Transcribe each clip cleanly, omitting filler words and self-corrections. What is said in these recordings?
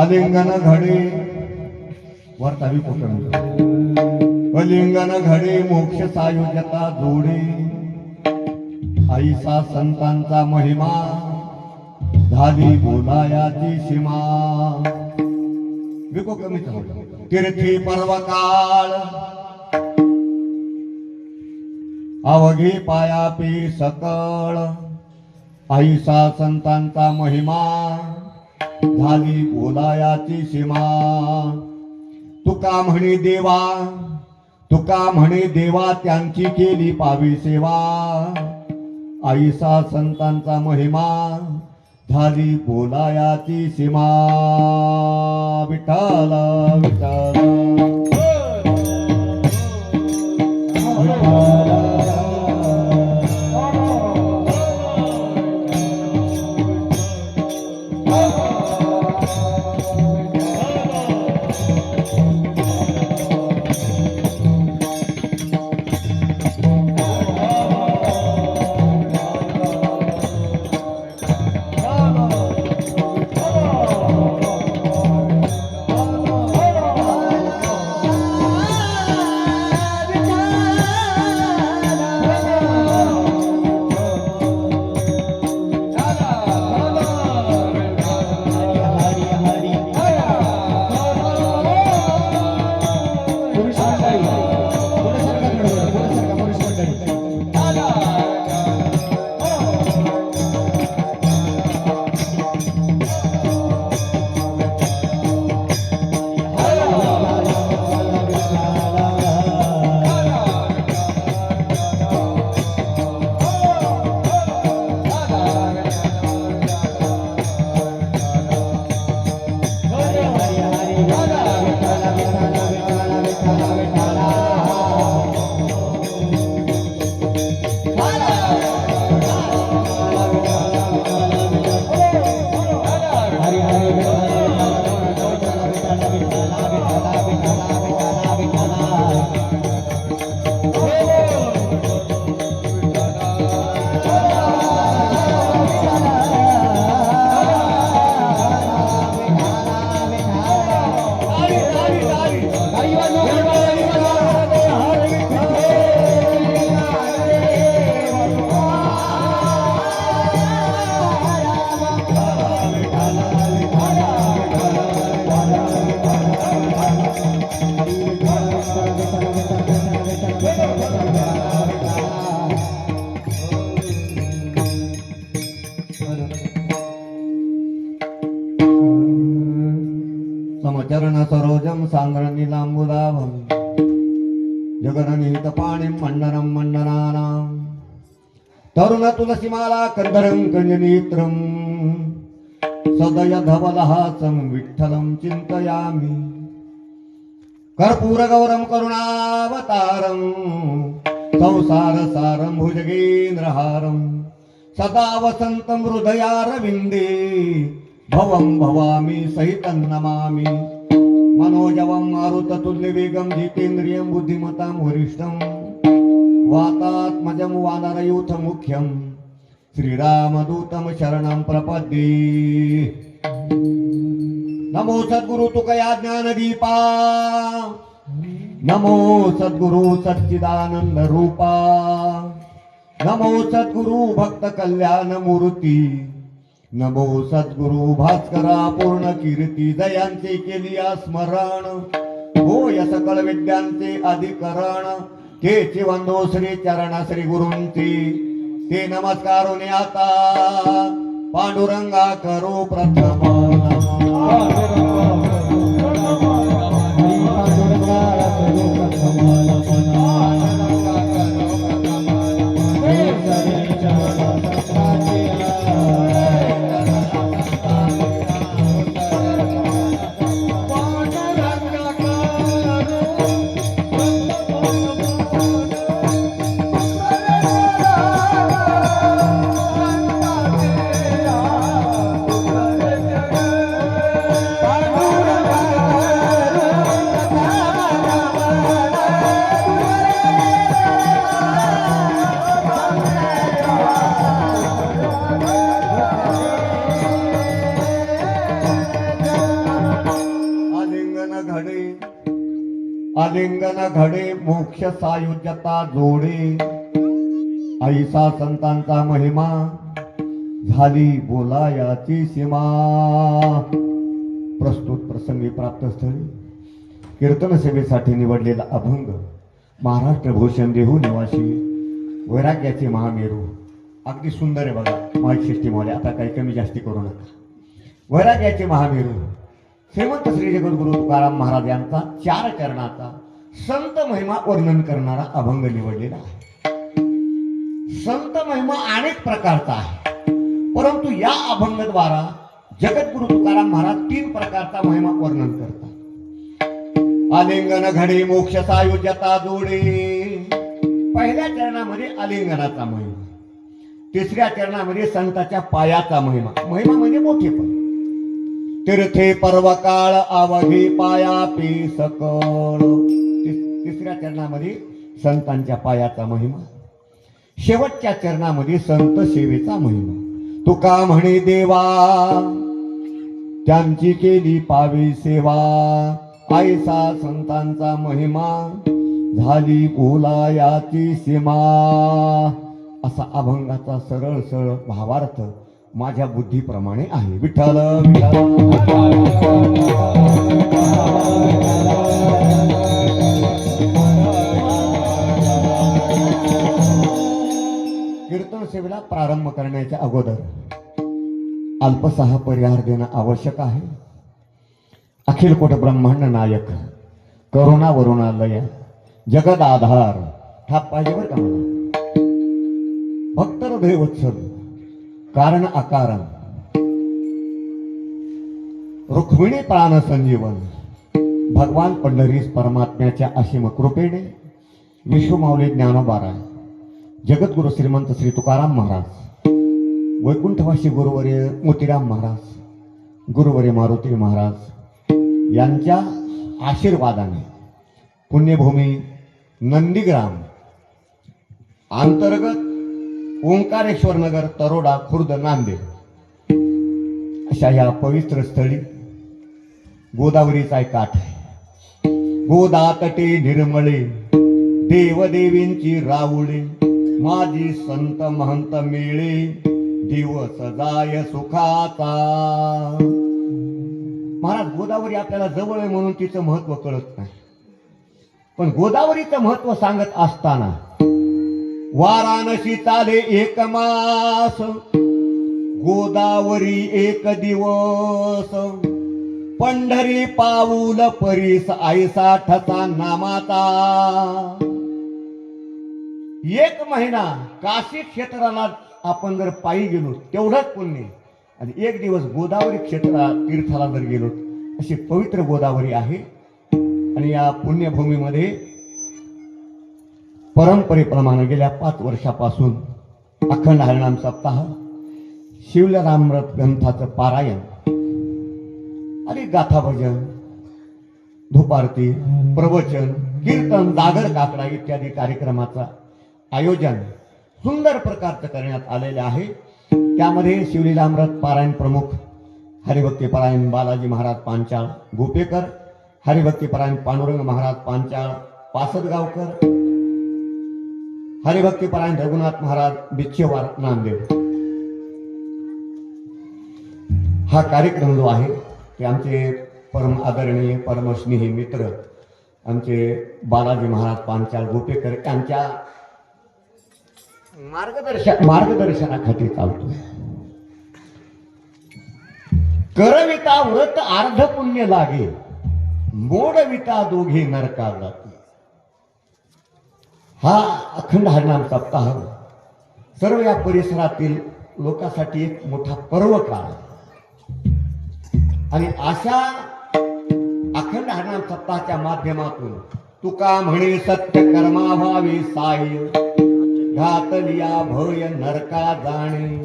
अलिंगन घडे वर्तावी कुटुंब अलिंगन घडे मोक्ष सायुज्यता जोडे आईसा संतांचा महिमा झाली बोलायाची सीमा विको कमी तीर्थी पर्वकाळ अवघी पायापी सकळ आईसा संतांचा महिमा झाली बोलायाची सीमा तुका म्हणे देवा त्यांची केली पावी सेवा आईसा संतांचा महिमा झाली बोलायाची सीमा विठ्ठल विठ्ठल समचरण सरोजम सांद्रनीलांबुदाभं जगननिहित पाणिं मण्डनं मण्डनानां तरुण तुलसीमाला कंदरं कंजनेत्रं सदय धवलहासं विठ्ठलं चिन्तयामि कर्पूरगौरं करुणावतारं संसारसारं भुजगेन्द्रहारं सदा वसन्तं हृदयारविन्दे भवं भवामि सहितं नमामि मनोजवं मारुततुल्यवेगं जितेन्द्रियं बुद्धिमतां वरिष्ठं वातात्मजं वानरयूथमुख्यं श्रीरामदूतं शरणं प्रपद्ये। नमो सद्गुरु तुकया ज्ञानदीपा नमो सद्गुरु सच्चिदानंद रूपा नमो सद्गुरु भक्त कल्याण मूर्ती नमो सद्गुरु भास्करा पूर्ण कीर्ती दयांचे केली स्मरण होय सकळ विद्यांचे अधिकरण तेचे वंदो श्री चरण श्री गुरूंचे ते नमस्कारोने आता पांडुरंगा करो प्रथम आलिंगन घडे मोक्ष सायुज्यता जोडे ऐसा संतांचा महिमा झाली बोलायाची सीमा. प्रस्तुत प्रसंगी प्राप्त स्थळी कीर्तन सेवेसाठी निवडलेला अभंग महाराष्ट्र भूषण देहू निवासी वैराग्याचे महामेरू. अगदी सुंदर आहे बघा माझी सिस्टीमवाले, आता काही कमी जास्ती करू नका. वैराग्याचे महामेरू श्रीमंत श्री जगद्गुरु तुकाराम महाराज यांचा 4 चरणाचा संत महिमा वर्णन करणारा अभंग निवडलेला आहे. संत महिमा अनेक प्रकारचा आहे, परंतु या अभंगद्वारा जगद्गुरु तुकाराम महाराज 3 प्रकारचा महिमा वर्णन करतात. आलिंगन घडे मोक्ष सायुज्यता जोडे. पहिल्या चरणामध्ये आलिंगनाचा महिमा, तिसऱ्या चरणामध्ये संताच्या पायाचा महिमा. महिमा म्हणजे मोठेपण. तीर्थे पर्वकाळ अवघी पाया पी सकळ. तिसऱ्या चरणामध्ये संतांच्या पायाचा महिमा. शेवटच्या चरणामध्ये संत सेवेचा महिमा. तुका म्हणे देवा त्यांची केली पावी सेवा. ऐसा संतांचा महिमा झाली बोलायाची सीमा. असा अभंगाचा सरळ सरळ भावार्थ माझ्या बुद्धीप्रमाणे आहे. विठ्ठल कीर्तन सेवेला प्रारंभ करण्याच्या अगोदर अल्पसहा परिहार देणं आवश्यक आहे. अखिल कोट ब्रह्मांड नायक करुणा वरुणालय जगद आधार ठाप पाहिजे बरं का मला. भक्त हृदय वत्सल कारण अकारण रुक्मिणी प्राण संजीवन भगवान पंढरीस परमात्म्याच्या असीम कृपेने विश्वमाऊली ज्ञानोबाराय जगद्गुरु श्रीमंत श्री तुकाराम महाराज, वैकुंठवासी गुरुवर्य मोतीराम महाराज, गुरुवर्य मारुती महाराज यांच्या आशीर्वादाने पुण्यभूमी नंदीग्राम अंतर्गत ओंकारेश्वर नगर तरोडा खुर्द नांदेड अशा या पवित्र स्थळी गोदावरीचा एक काठ आहे. गोदा तटे निर्मळे देवदेवींची राऊळे माझी संत महंत मेळे दिवस जाय सुखाचा. महाराज गोदावरी आपल्याला जवळ आहे म्हणून तिचं महत्व कळत नाही, पण गोदावरीचं महत्व सांगत असताना वाराणसी चाले 1 मास गोदावरी 1 दिवस पंढरी पाऊल परीस ऐसा ठसा नामाता. 1 महिना काशी क्षेत्राला आपण जर पायी गेलो तेवढंच पुण्य, आणि 1 दिवस गोदावरी तीर्थाला जर गेलो अशी पवित्र गोदावरी आहे. आणि या पुण्यभूमीमध्ये परंपरेप्रमाणे गेल्या 5 वर्षापासून अखंड हरिनाम सप्ताह, शिवरामृत ग्रंथाचं पारायण आणि गाथा भजन, धूपारती, प्रवचन, कीर्तन, जागर काकडा इत्यादी कार्यक्रमाचा आयोजन सुंदर प्रकारचं करण्यात आलेले आहे. त्यामध्ये शिवलीलामृत पारायण प्रमुख हरिभक्तीपरायण बालाजी महाराज पांचाळ गोपेकर, हरिभक्तीपरायण पांडुरंग महाराज पांचाळ पासदगावकर, हरिभक्तीपरायण रघुनाथ महाराज बिच्छेवार नांदेड. हा कार्यक्रम जो आहे ते आमचे परम आदरणीय परमस्नेही मित्र आमचे बालाजी महाराज पांचाळ गोपेकर यांच्या मार्गदर्शनाखाली चालतोय. करविता व्रत अर्ध पुण्य लागे मोडविता दोघे नरका जाते. हा अखंड हरिनाम सप्ताह सर्व या परिसरातील लोकांसाठी एक मोठा पर्व काळ, आणि अशा अखंड हरिनाम सप्ताहाच्या माध्यमातून तुका म्हणे सत्य कर्मा व्हावे साय घातलिया भय नरका जाणे.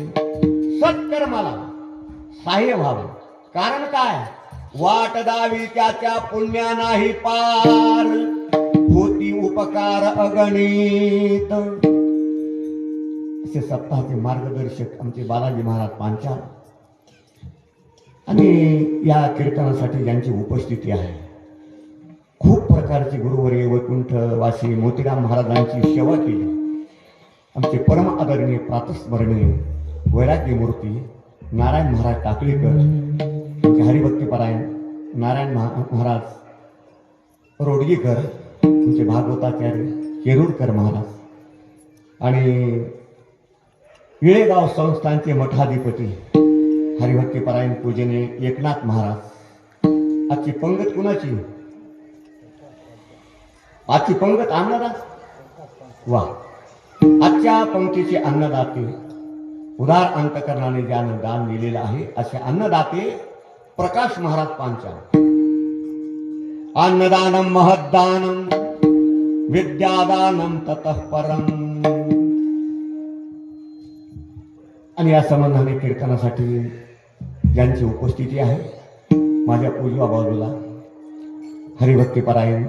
सत्कर्माला साह्य व्हावं, कारण काय, वाट दावी त्याच्या पुण्या नाही पार होती उपकार अगणित. असे सप्ताहाचे मार्गदर्शक आमचे बालाजी महाराज पांचाळ, आणि या कीर्तनासाठी ज्यांची उपस्थिती आहे प्रकारची गुरुवर्य वैकुंठ वासी मोतीराम महाराजांची सेवा केली. आमचे परम आदरणीय प्रातस्मरणीय वैराग्य मूर्ती नारायण महाराज टाकळीकर, आमचे हरिभक्तीपरायण नारायण महाराज रोडगीकर, आमचे भागवताचार्य केरुरकर महाराज आणि इळेगाव संस्थानचे मठाधिपती हरिभक्तीपरायण पूजनीय एकनाथ महाराज. आजची पंगत कुणाची? आजची पंगत अन्नदास. वा, आजच्या पंक्तीचे अन्नदाते, उदार अंतकरणाने ज्यानं दान दिलेलं आहे असे अन्नदाते प्रकाश महाराज पांचाळ. अन्नदानम महद्दानम विद्यादानम ततः परम. आणि या संबंधाने कीर्तनासाठी ज्यांची उपस्थिती आहे, माझ्या उजव्या बाजूला हरिभक्तीपरायण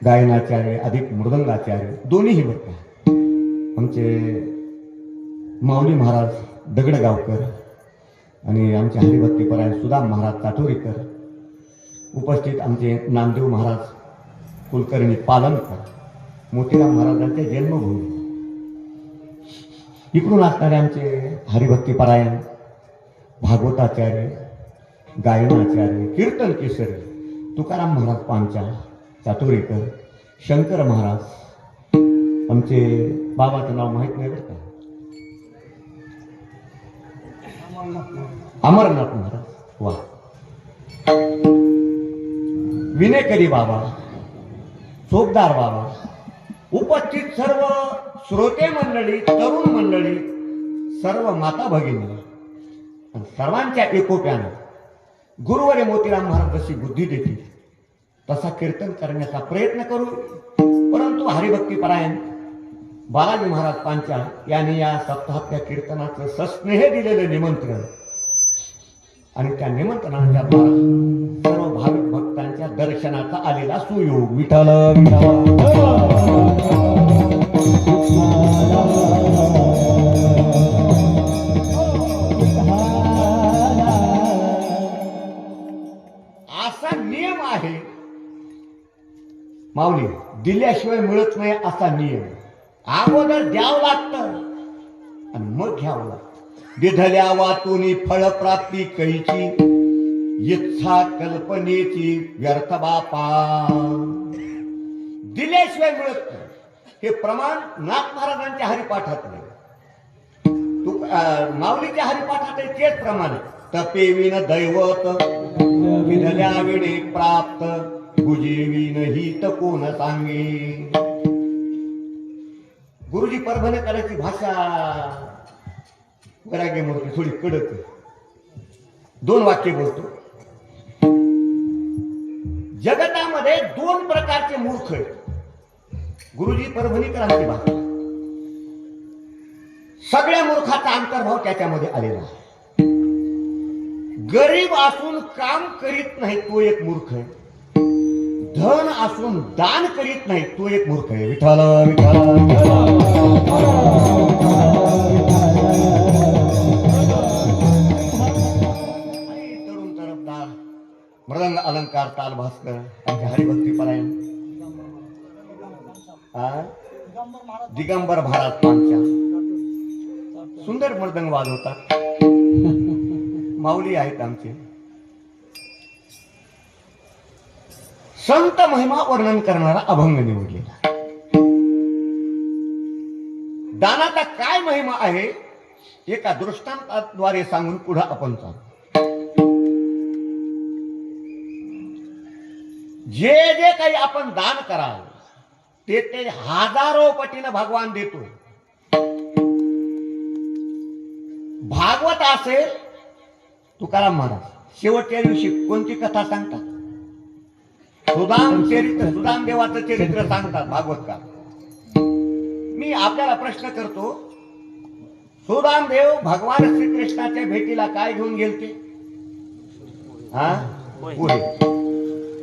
गायनाचार्य अधिक मृदंगाचार्य दोन्हीही बघा आमचे माऊली महाराज दगडगावकर आणि आमचे हरिभक्तीपरायण सुदाम महाराज चाटोरीकर. उपस्थित आमचे नामदेव महाराज कुलकर्णी पालनकर, मोतीराम महाराजांच्या जन्मभूमी. इकडून असणारे आमचे हरिभक्तीपरायण भागवताचार्य गायनाचार्य कीर्तन केसरी तुकाराम महाराज पांचाळ चाटोरीकर, शंकर महाराज. आमचे बाबाचं नाव माहीत नाही बरं का, अमरनाथ महाराज. वा, विनेकरी बाबा, चोपदार बाबा, उपस्थित सर्व श्रोते मंडळी, तरुण मंडळी, सर्व माता भगिनी, सर्वांच्या एकोप्यानं गुरुवर्य मोतीराम महाराज जशी बुद्धी देतील तसा कीर्तन करण्याचा प्रयत्न करू. परंतु हरिभक्तीपरायण बालाजी महाराज पांचाळ यांनी या सप्ताहातल्या कीर्तनाचं सस्नेह दिलेलं निमंत्रण आणि त्या निमंत्रणाच्या द्वारा सर्व भाविक भक्तांच्या दर्शनाचा आलेला सुयोग. विठ्ठल असा नियम आहे माऊली, दिल्याशिवाय मिळत नाही असा नियम. अगोदर द्यावं लागतं आणि मग घ्यावं लागतं. दिधल्या वातून फळ प्राप्ती कैची, इच्छा कल्पनेची व्यर्थ बापा. दिल्याशिवाय मिळत नाही हे प्रमाण नाथ महाराजांच्या हरिपाठात नाही, माऊलीच्या हरिपाठात तेच प्रमाण. तपेविन दैवत विधल्या विणे प्राप्त, गुजेविन हित कोण सांगे. गुरुजी परभणे करायची भाषा वैराग्य मूर्ती थोडी कडक, दोन वाक्य बोलतो. जगतामध्ये दोन प्रकारचे मूर्ख आहेत. गुरुजी परभणीकरांची भाषा, सगळ्या मूर्खाचा अंतर्भाव त्याच्यामध्ये आलेला आहे. गरीब असून काम करीत नाही तो एक मूर्ख आहे, धन असून दान करीत नाही तो एक मूर्ख आहे. विठ्ठल तरुण तरफदार मृदंग अलंकार ताल भास्कर आमचे हरिभक्तीपरायण दिगंबर महाराज पांचाळ सुंदर मृदंग वाजवतात. माऊली आहेत आमचे. संत महिमा वर्णन करणारा अभंग निवडलेला. दानाचा काय महिमा आहे एका दृष्टांताद्वारे सांगून पुढे आपण चालू. जे जे काही आपण दान कराल ते ते हजारो पटीनं भगवान देतोय. भागवत असेल, तुकाराम महाराज शेवटच्या दिवशी कोणती कथा सांगतात? सुदाम चरित्र, सुदाम देवाचं चरित्र सांगतात भागवतकार. मी आपल्याला प्रश्न करतो, सुदाम देव भगवान श्रीकृष्णाच्या भेटीला काय घेऊन गेलते? पुढे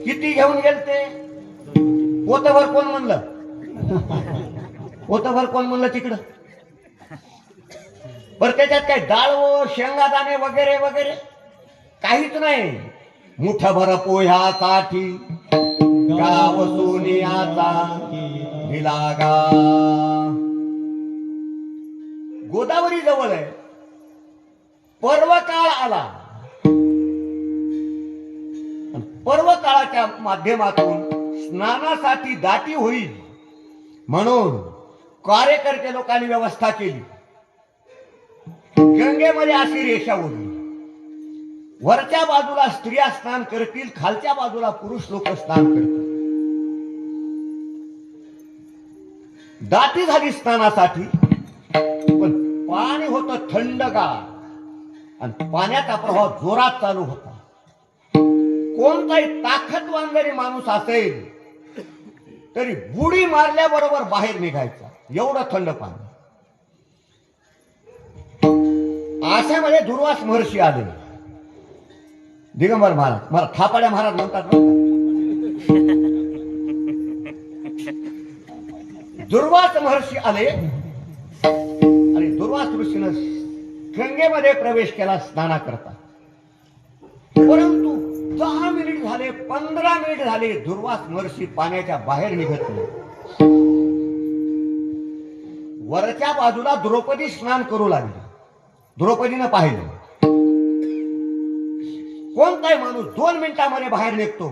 किती घेऊन गेलते? पोतभर कोण म्हणलं? पोतभर कोण म्हणलं तिकडं? पर त्याच्यात काही डाळ शेंगादाणे वगैरे वगैरे काहीच नाही. मुठभर पोह्यासाठी गाव सोनियाचा दिला गा. गोदावरी जवळ आहे, पर्व काळ आला. पर्व काळाच्या माध्यमातून स्नानासाठी दाटी होईल म्हणून कार्यकर्ते लोकांनी व्यवस्था केली. गंगेमध्ये अशी रेषा ओढली, वरच्या बाजूला स्त्रिया स्नान करतील, खालच्या बाजूला पुरुष लोक स्नान करतील. दाटी झाली स्नानासाठी, पण पाणी होतं थंडगार आणि पाण्याचा प्रवाह जोरात चालू होता. कोणताही ताकदवान जरी माणूस असेल तरी बुडी मारल्याबरोबर बाहेर निघायचा, एवढं थंड पाणी. अशामध्ये दुर्वास महर्षी आले. दिगंबर महाराज, मला थापाड्या महाराज म्हणतात. दुर्वास महर्षी आले आणि दुर्वास ऋषीनं गंगेमध्ये प्रवेश केला स्नाना करता. परंतु 10 मिनिट झाले, 15 मिनिट झाले, दुर्वास महर्षी पाण्याच्या बाहेर निघत नाही. वरच्या बाजूला द्रौपदी स्नान करू लागली. द्रौपदीनं पाहिलं, कोणताही माणूस 2 मिनिटांमध्ये बाहेर निघतो.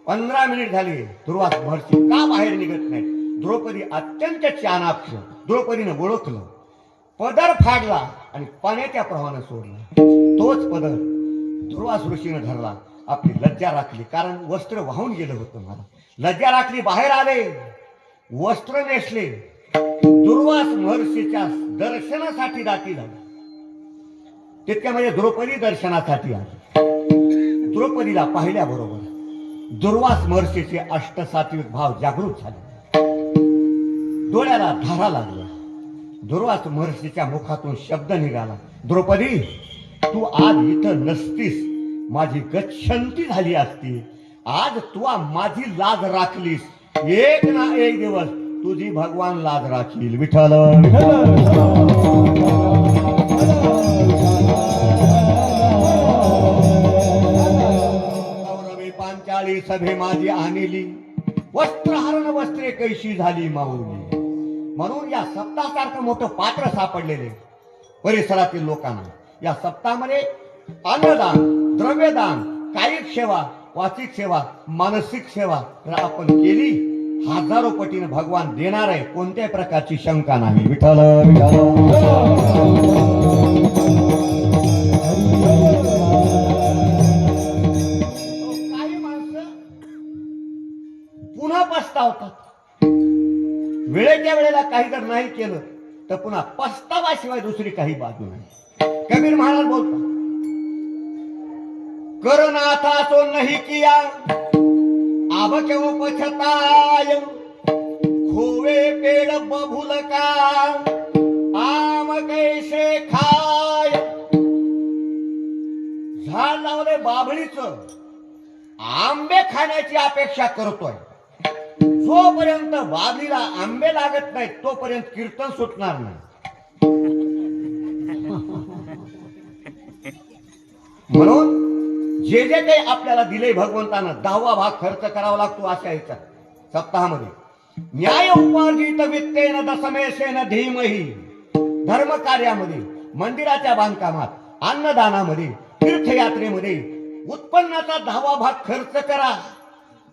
15 मिनिट झाले, दुर्वास महर्षी का बाहेर निघत नाही? द्रौपदी अत्यंत चाणाक्ष. द्रौपदीनं ओळखलं, पदर फाडला आणि पाण्याच्या प्रवाहानं सोडला. तोच पदर दुर्वास ऋषीनं धरला. आपली लज्जा राखली, कारण वस्त्र वाहून गेलं होतं. मला लज्जा राखली, बाहेर आले, वस्त्र नेसले. दुर्वास महर्षीच्या दर्शनासाठी दाटी झाली. तितक्यामध्ये द्रौपदी दर्शनासाठी आली. द्रौपदीला पाहिल्याबरोबर दुर्वास महर्षीचे अष्टसात्विक भाव जागृत झाले. डोळ्याला धारा लागल्या. दुर्वास महर्षीच्या मुखातून शब्द निघाला, द्रौपदी, तू आज इथं नसतीस, माझी गच्छंती झाली असती. आज तू माझी लाज राखलीस. एक ना एक दिवस तुझी भगवान लाज राखील. विठ्ठल कौरवी पांचाळी सभे माझी आणली, वस्त्रहरण वस्त्रे कैशी झाली माऊली. म्हणून या सप्ताहासारखं मोठं पात्र सापडलेले परिसरातील लोकांना या सप्ताहामध्ये अन्नदान, द्रव्यदान, कायिक सेवा, वाचिक सेवा, मानसिक सेवा जर आपण केली, हजारो पटीने भगवान देणार आहे. कोणत्याही प्रकारची शंका नाही. विठ्ठल काही माणसं पुन्हा पस्तावतात. वेळेच्या वेळेला काही जर नाही केलं तर पुन्हा पस्तावाशिवाय दुसरी काही बाजू नाही. कबीर महाराज बोलतात, करना था सो नहीं किया, अब क्यों पछताय, खोवे पेड़ बबूल का, आम कैसे खाय. झाड लावले बाभळीचं, आंबे खाण्याची अपेक्षा करतोय. जोपर्यंत बाभळीला आंबे लागत नाहीत तोपर्यंत कीर्तन सुटणार नाही. म्हणून जे जे काही आपल्याला दिले भगवंतानं 10वा भाग खर्च करावा लागतो अशा याच्यात सप्ताहामध्ये. न्याय उपार्जित वित्तेन दशमेशेन धीमहि. धर्म कार्यामध्ये, मंदिराच्या बांधकामात, अन्नदानामध्ये, तीर्थयात्रेमध्ये उत्पन्नाचा 10वा भाग खर्च करा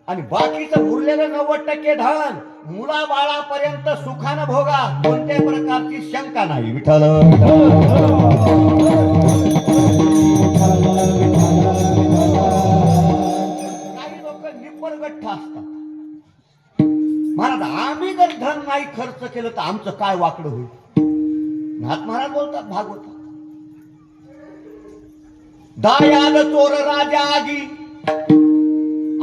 आणि बाकीचं उरलेलं 90% धन मुला बाळापर्यंत सुखानं भोगा. कोणत्याही प्रकारची शंका नाही. विठ्ठल काही लोक निपरगठ्ठ असतात. महाराज, आम्ही जर धन नाही खर्च केलं तर आमचं काय वाकडं होईल. नाथ महाराज बोलतात भागवतात, दायाद चोर राजा आगी,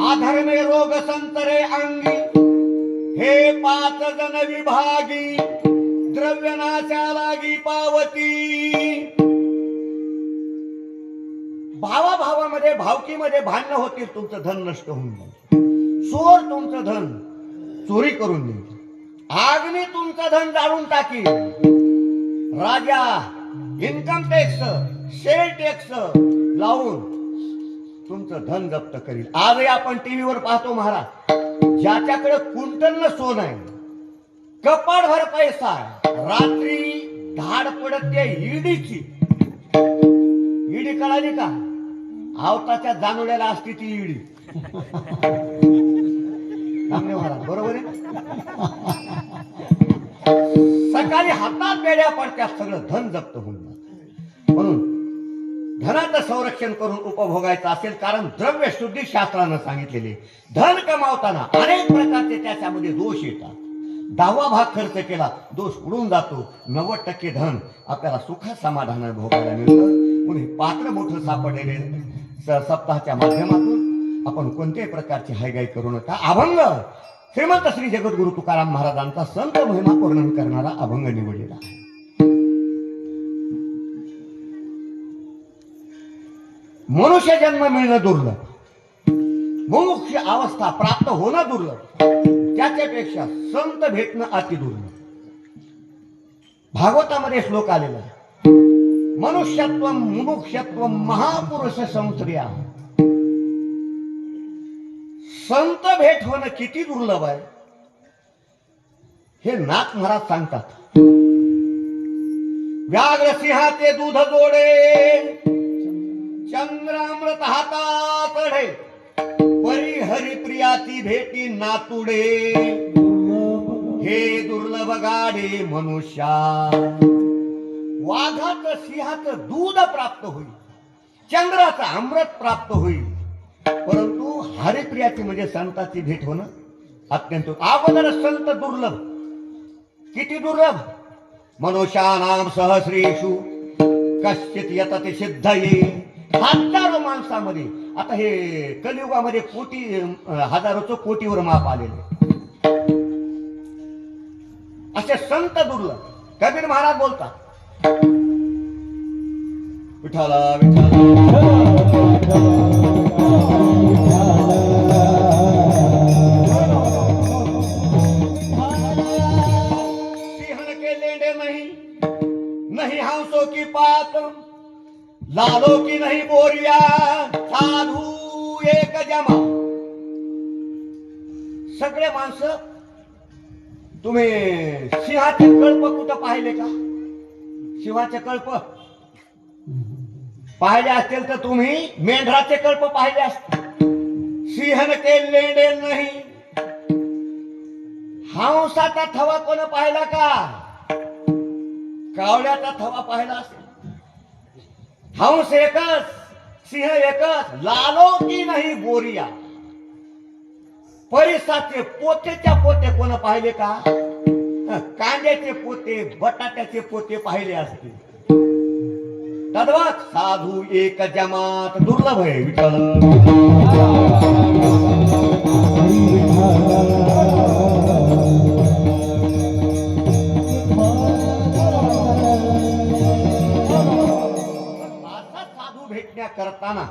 आधर्मे रोग संतरे अंगी, हे 5 जण विभागी, द्रव्यनाशा लागी पावती. भावाभावामध्ये, भावकीमध्ये भांडणं होतील, तुमचं धन नष्ट होऊन जाईल. चोर तुमचं धन चोरी करून देईल, आगनी तुमचं धन जाळून टाकील. राजा इन्कम टॅक्स, सेल टॅक्स लावून तुमचं धन जप्त करील. आजही आपण टीव्हीवर पाहतो महाराज, ज्याच्याकडे कुंटल सोनं आहे, कपाटभर पैसा आहे, रात्री धाड पडते ईडीची. ईडी कळाली का? आवताच्या जाणवलेला असते ती ईडी. बरोबर आहे. सकाळी हातात बेड्या पडत्या, सगळं धन जप्त होऊन जातं. म्हणून धनाचं संरक्षण करून उपभोगायचं असेल, कारण द्रव्य शुद्धी शास्त्रानं सांगितलेले. धन कमावताना अनेक प्रकारचे त्याच्यामध्ये दोष येतात. 10वा भाग खर्च केला, दोष उडून जातो. 90% धन आपल्याला सुख समाधान भोगायला मिळतं. म्हणून पात्र मोठं सापडलेले सप्ताहाच्या माध्यमातून आपण कोणत्याही प्रकारची हायगाई करू नका. अभंग श्रीमंत श्री जगद्गुरु तुकाराम महाराजांचा संत महिमा वर्णन करणारा अभंग निवडलेला आहे. मनुष्य जन्म मिळणं दुर्लभ, मोक्ष अवस्था प्राप्त होणं दुर्लभ, त्याच्यापेक्षा संत भेटणं अति दुर्लभ. भागवतामध्ये श्लोक आलेला आहे, मनुष्यत्व मुमुक्षत्व महापुरुष संश्रिया. संत भेट होणं किती दुर्लभ आहे हे नाथ महाराज सांगतात. व्याघ्र सिंहाचे दूध जोडे, चंद्रामृत हातात चढे, परी हरिप्रियाची भेटी नातुडे. हे दुर्लभ गाडे मनुष्या. वाघाचं सिंहाचं दूध प्राप्त होईल, चंद्राचं अमृत प्राप्त होईल, परंतु हरिप्रियाची म्हणजे संताची भेट होणं अत्यंत. अगोदर संत दुर्लभ, किती दुर्लभ. मनुष्यानाम सहस्रेषु कश्चित यतते सिद्धये. हजारो माणसामध्ये, आता हे कलियुगामध्ये कोटी हजारोचं कोटीवर माप आलेले असे संत दुर्लभ. कबीर महाराज बोलतात, विठाला सिंहन के लेंडे नहीं हंसों की पात, लालो की नहीं बोरिया, साधू एक जमा. सगळे माणसं, तुम्ही सिंहाचे कल्प कुठं पाहिले का? सिंहाचे कल्प पाहिले असतील तर तुम्ही मेंढराचे कल्प पाहिले असतील. सिंहन के लेंडे नाही. हंसाचा थवा कोण पाहिला का? कावळ्याचा थवा पाहिला असेल. हंस एकच, सिंह एकच, लालो की नाही बोरिया. परिसाचे पोतेच्या पोते कोण पाहिले का? कांद्याचे पोते, बटाट्याचे पोते पाहिले असतील. तद्वत साधू एक जमात दुर्लभ आहे. विठ्ठल साधू भेटण्या करताना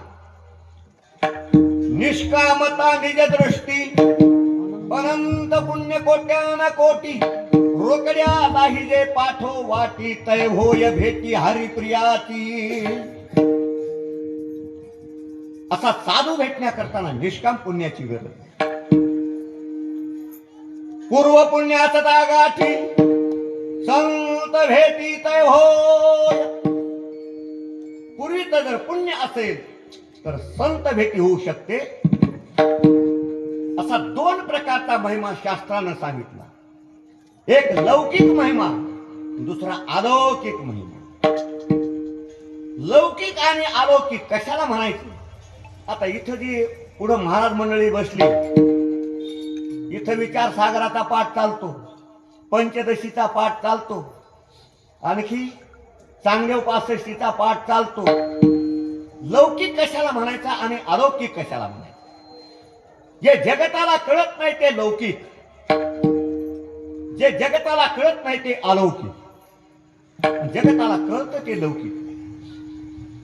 निष्कामता निज दृष्टी, अनंत पुण्य कोट्यान कोटी, रोकड्या दाहिजे पाठो वाटी, तय होय भेटी हरिप्रियाची. असा साधू भेटण्या करताना निष्काम पुण्याची गरज. पूर्व पुण्याचा गाठी, संत भेटी तय होय. पूर्वीच जर पुण्य असेल तर संत भेटी होऊ शकते. असा 2 प्रकारचा महिमा शास्त्रानं सांगितला. एक लौकिक महिमा, दुसरा अलौकिक महिमा. लौकिक आणि अलौकिक कशाला म्हणायचं? आता इथं जी पुढं महाराज मंडळी बसली, इथं विचार सागराचा पाठ चालतो, पंचदशीचा पाठ चालतो, आणखी चांगदेव 65चा पाठ चालतो. लौकिक कशाला म्हणायचा आणि अलौकिक कशाला म्हणायचा? जे जगताला कळत नाही ते लौकिक, जे जगताला कळत नाही ते अलौकिक, जगताला कळतं ते लौकिक.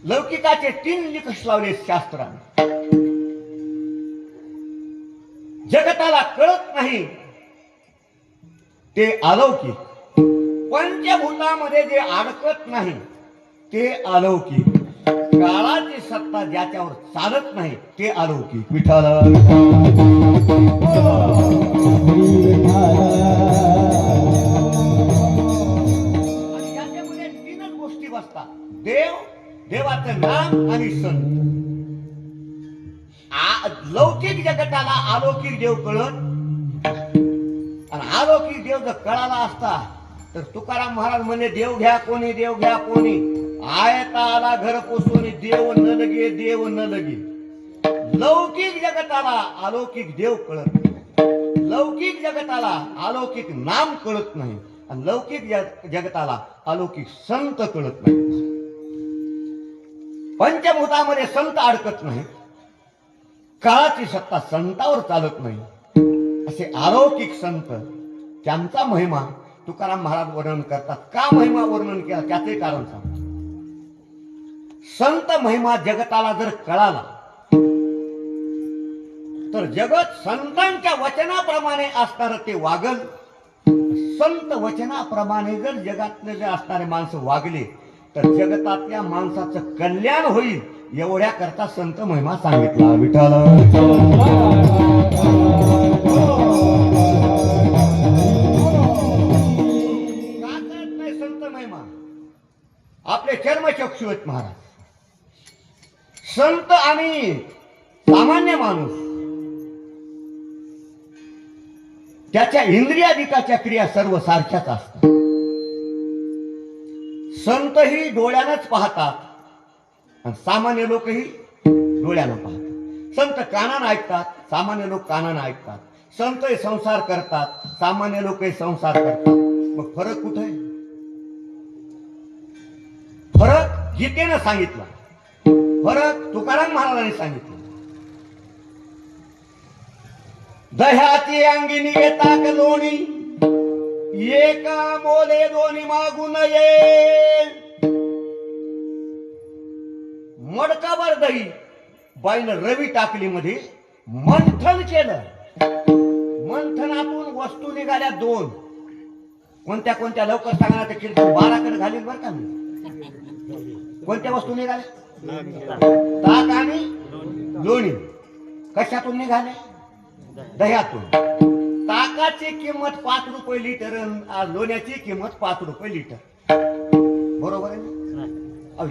लौकिकाचे 3 निकष लावले शास्त्राने. जगताला कळत नाही ते अलौकिक, पंचभूतामध्ये जे अडकत नाही ते अलौकिक, काळाची सत्ता ज्याच्यावर चालत नाही ते अलौकिक. विठ्ठल आणि याच्यामध्ये तीनच गोष्टी बसतात: देव, देवाचं नाम आणि संत. लौकिक जगताला अलौकिक देव कळत, आणि अलौकिक देव जर कळाला असता तर तुकाराम महाराज म्हणे, देव घ्या कोणी, देव घ्या कोणी, आयता आला घर पोसोनी, देव न लगे, देव न लगे. लौकिक जगताला अलौकिक देव कळत नाही, लौकिक जगताला अलौकिक नाम कळत नाही, आणि लौकिक जगताला अलौकिक संत कळत नाही. पंचभूतामध्ये संत अडकत नाही, काळाची सत्ता संतावर चालत नाही. असे अलौकिक संत, त्यांचा महिमा तुकाराम महाराज वर्णन करतात. का महिमा वर्णन केला त्याचे कारण सांग. संत महिमा जगताला जर कळाला तर जगत संतांच्या वचनाप्रमाणे असणार ते वागल. संत वचनाप्रमाणे जर जगातले जे असणारे माणसं वागले तर जगतातल्या माणसाचं कल्याण होईल. एवढ्या करता संत महिमा सांगितला. विठ्ठल संत महिमा आपले चर्मचक्षु आहेत महाराज. संत आणि सामान्य माणूस त्याच्या इंद्रियाधिकाच्या क्रिया सर्व सारख्याच असतात. संत ही डोळ्यानंच पाहतात आणि सामान्य लोकही डोळ्यानं पाहतात. संत कानानं ऐकतात, सामान्य लोक कानानं ऐकतात. संत संसार करतात, सामान्य लोकही संसार करतात. मग फरक कुठे आहे? फरक गीतेनं सांगितला, फरक तुकाराम महाराजांनी सांगितलं. दह्याची अंगिनी येतात लोणी, एका मोले दोन्ही मागून ये. मडकाभर दही बाईनं रवी टाकली मध्ये मंथन केलं. मंथनातून वस्तू निघाल्या दोन. कोणत्या कोणत्या लवकर सांगा ते कीर्तन 12 कडे घालील बरं का मी. कोणत्या वस्तू निघाल्या? ताक आणि लोणी. कशातून निघाले? दह्यातून. ताकाची किंमत 5 रुपये लिटर, लोण्याची किंमत 5 रुपये लिटर. बरोबर आहे ना?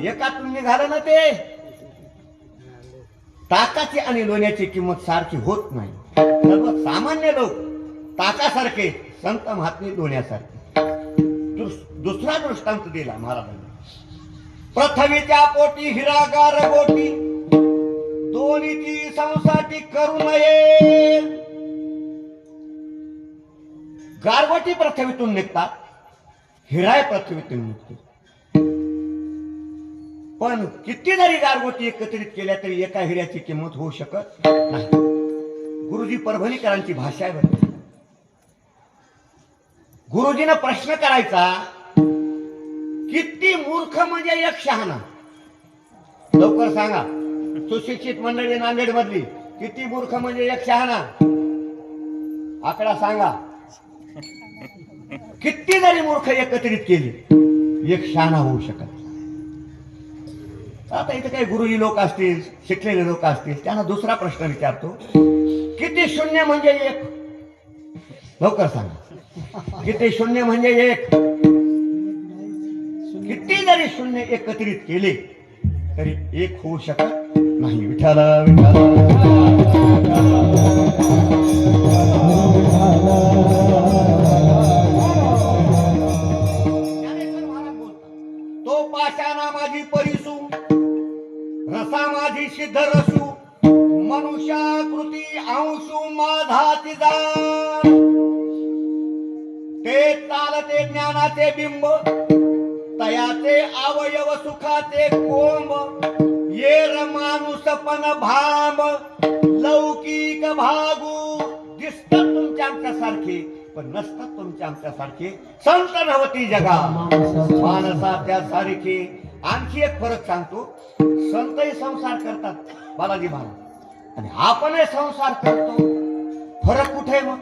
एकातून निघालं ना ते. ताकाची आणि लोण्याची किंमत सारखी होत नाही. सर्व सामान्य लोक ताकासारखे, संत महात्मे लोण्यासारखे. दुसरा दृष्टांत दिला महाराजांनी. पृथ्वीच्या पोटी हिरागार गोटी, दोन्हीची संसाटी करू नये. गारगोटी पृथ्वीतून निघतात, हिराय पृथ्वीतून निघतो. पण किती जरी गारगोटी एकत्रित केल्या तरी एका हिऱ्याची किंमत होऊ शकत नाही. गुरुजी परभणीकरांची भाषा आहे बरं. गुरुजीनं प्रश्न करायचा, किती मूर्ख म्हणजे एक शहाणा? लवकर सांगा. सुशिक्षित मंडळी नांदेड मधली, किती मूर्ख म्हणजे एक शहाणा? आकडा सांगा. किती जरी मूर्ख एकत्रित केली एक शहाणा होऊ शकत. आता इथे काही गुरुजी लोक असतील, शिकलेले लोक असतील, त्यांना दुसरा प्रश्न विचारतो, किती शून्य म्हणजे एक? लवकर सांगा. किती शून्य म्हणजे एक? किती जरी शून्य एकत्रित केले तरी एक होऊ शकत नाही. विठ्ठल तो पाशाना माझी परिसू, रसा माझी सिद्ध रसू, मनुष्याकृती अंशू माझाची जाण. ते चालते ज्ञानाचे बिंब, तयाचे अवयव सुखाचे कोंब. ये माणूसपण भांब, लौकिक भागू. दिसतात तुमच्या आमच्यासारखे पण नसतात तुमच्या आमच्यासारखे. संत नवती जगा माणसाच्या सारखे. आणखी एक फरक सांगतो. संतही संसार करतात बालाजी महाराज, आणि आपणही संसार करतो. फरक कुठे आहे मग?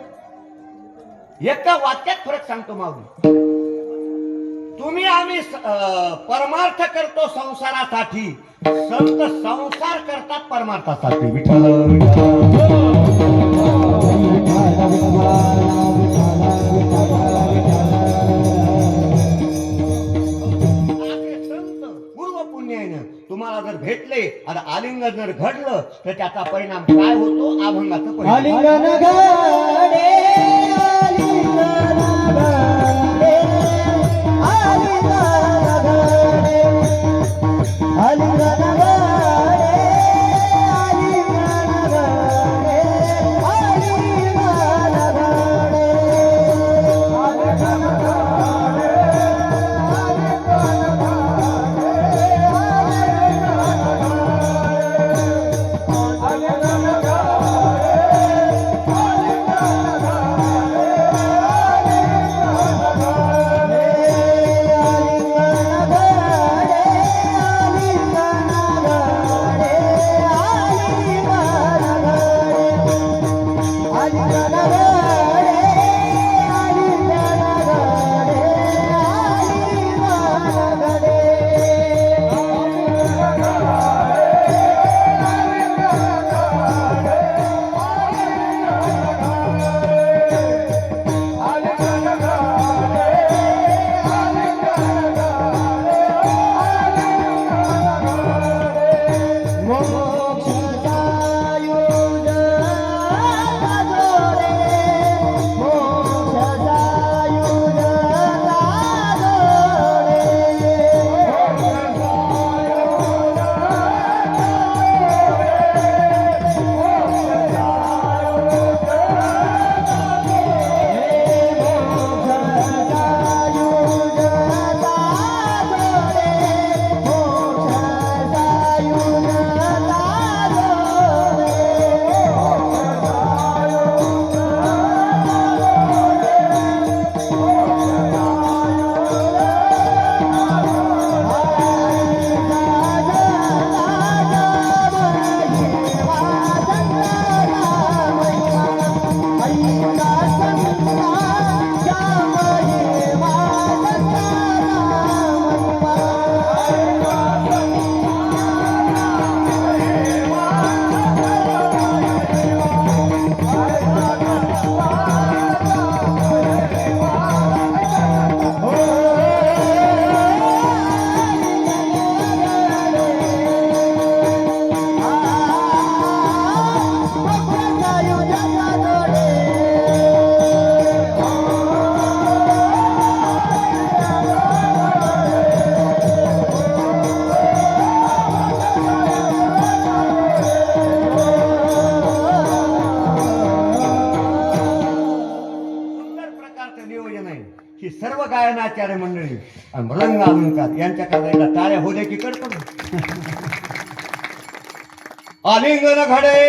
एका वाक्यात फरक सांगतो माऊली. तुम्ही आम्ही परमार्थ करतो संसारासाठी, संत संसार करतात परमार्थासाठी. विठ्ठल तुम्हाला जर भेटले आणि आलिंगन जर घडलं तर त्याचा परिणाम काय होतो अभंगाचं परिणाम आलिंगन घडे आलिंगन घडे आलिंगन घडे आलिंगन घडे गायनाचार्य मंडळी आणि मृदंग अलंकार यांच्या करता टाळ्या होऊ दे की कडपड आलिंगन घडे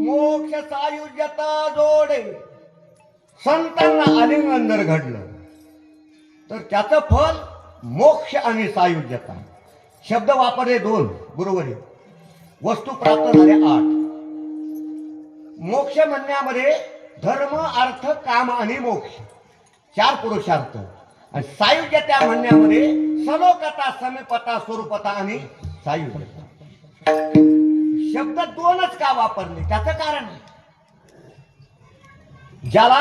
मोक्ष सायुज्यता जोडे संतांना आलिंगन जर घडलं तर त्याचं फल मोक्ष आणि सायुज्यता शब्द वापरले दोन बरोबर आहे वस्तू प्राप्त झाल्या 8 मोक्ष म्हणण्यामध्ये धर्म अर्थ काम आणि मोक्ष 4 पुरुषार्थ आणि सायुज्यता म्हणण्यामध्ये सलोकता समीपता स्वरूपता आणि सायुज्यता शब्द दोनच का वापरले त्याचं कारण ज्याला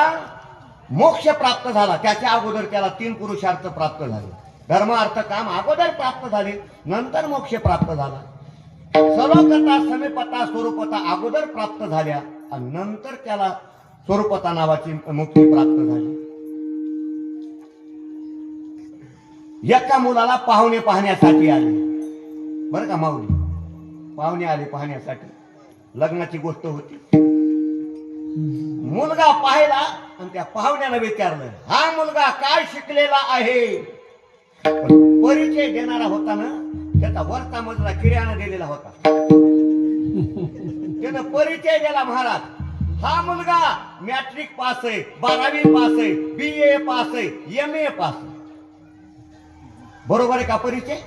मोक्ष प्राप्त झाला त्याच्या अगोदर त्याला 3 पुरुषार्थ प्राप्त झाले धर्म अर्थ काम अगोदर प्राप्त झाले नंतर मोक्ष प्राप्त झाला सलोकता समीपता स्वरूपता अगोदर प्राप्त झाल्या आणि नंतर त्याला स्वरूपता नावाची मुक्ती प्राप्त झाली एका मुलाला पाहुणे पाहण्यासाठी आले बरं का माऊली पाहुणे आले पाहण्यासाठी लग्नाची गोष्ट होती मुलगा पाहिला आणि त्या पाहुण्यानं विचारलं हा मुलगा काय शिकलेला आहे परिचय देणारा होता ना त्याचा वरचा मजला किर्यानं दिलेला होता त्यानं परिचय दिला महाराज हा मुलगा मॅट्रिक पास आहे 12वी पास आहे BA पास आहे MA पास आहे बरोबर आहे का परिचय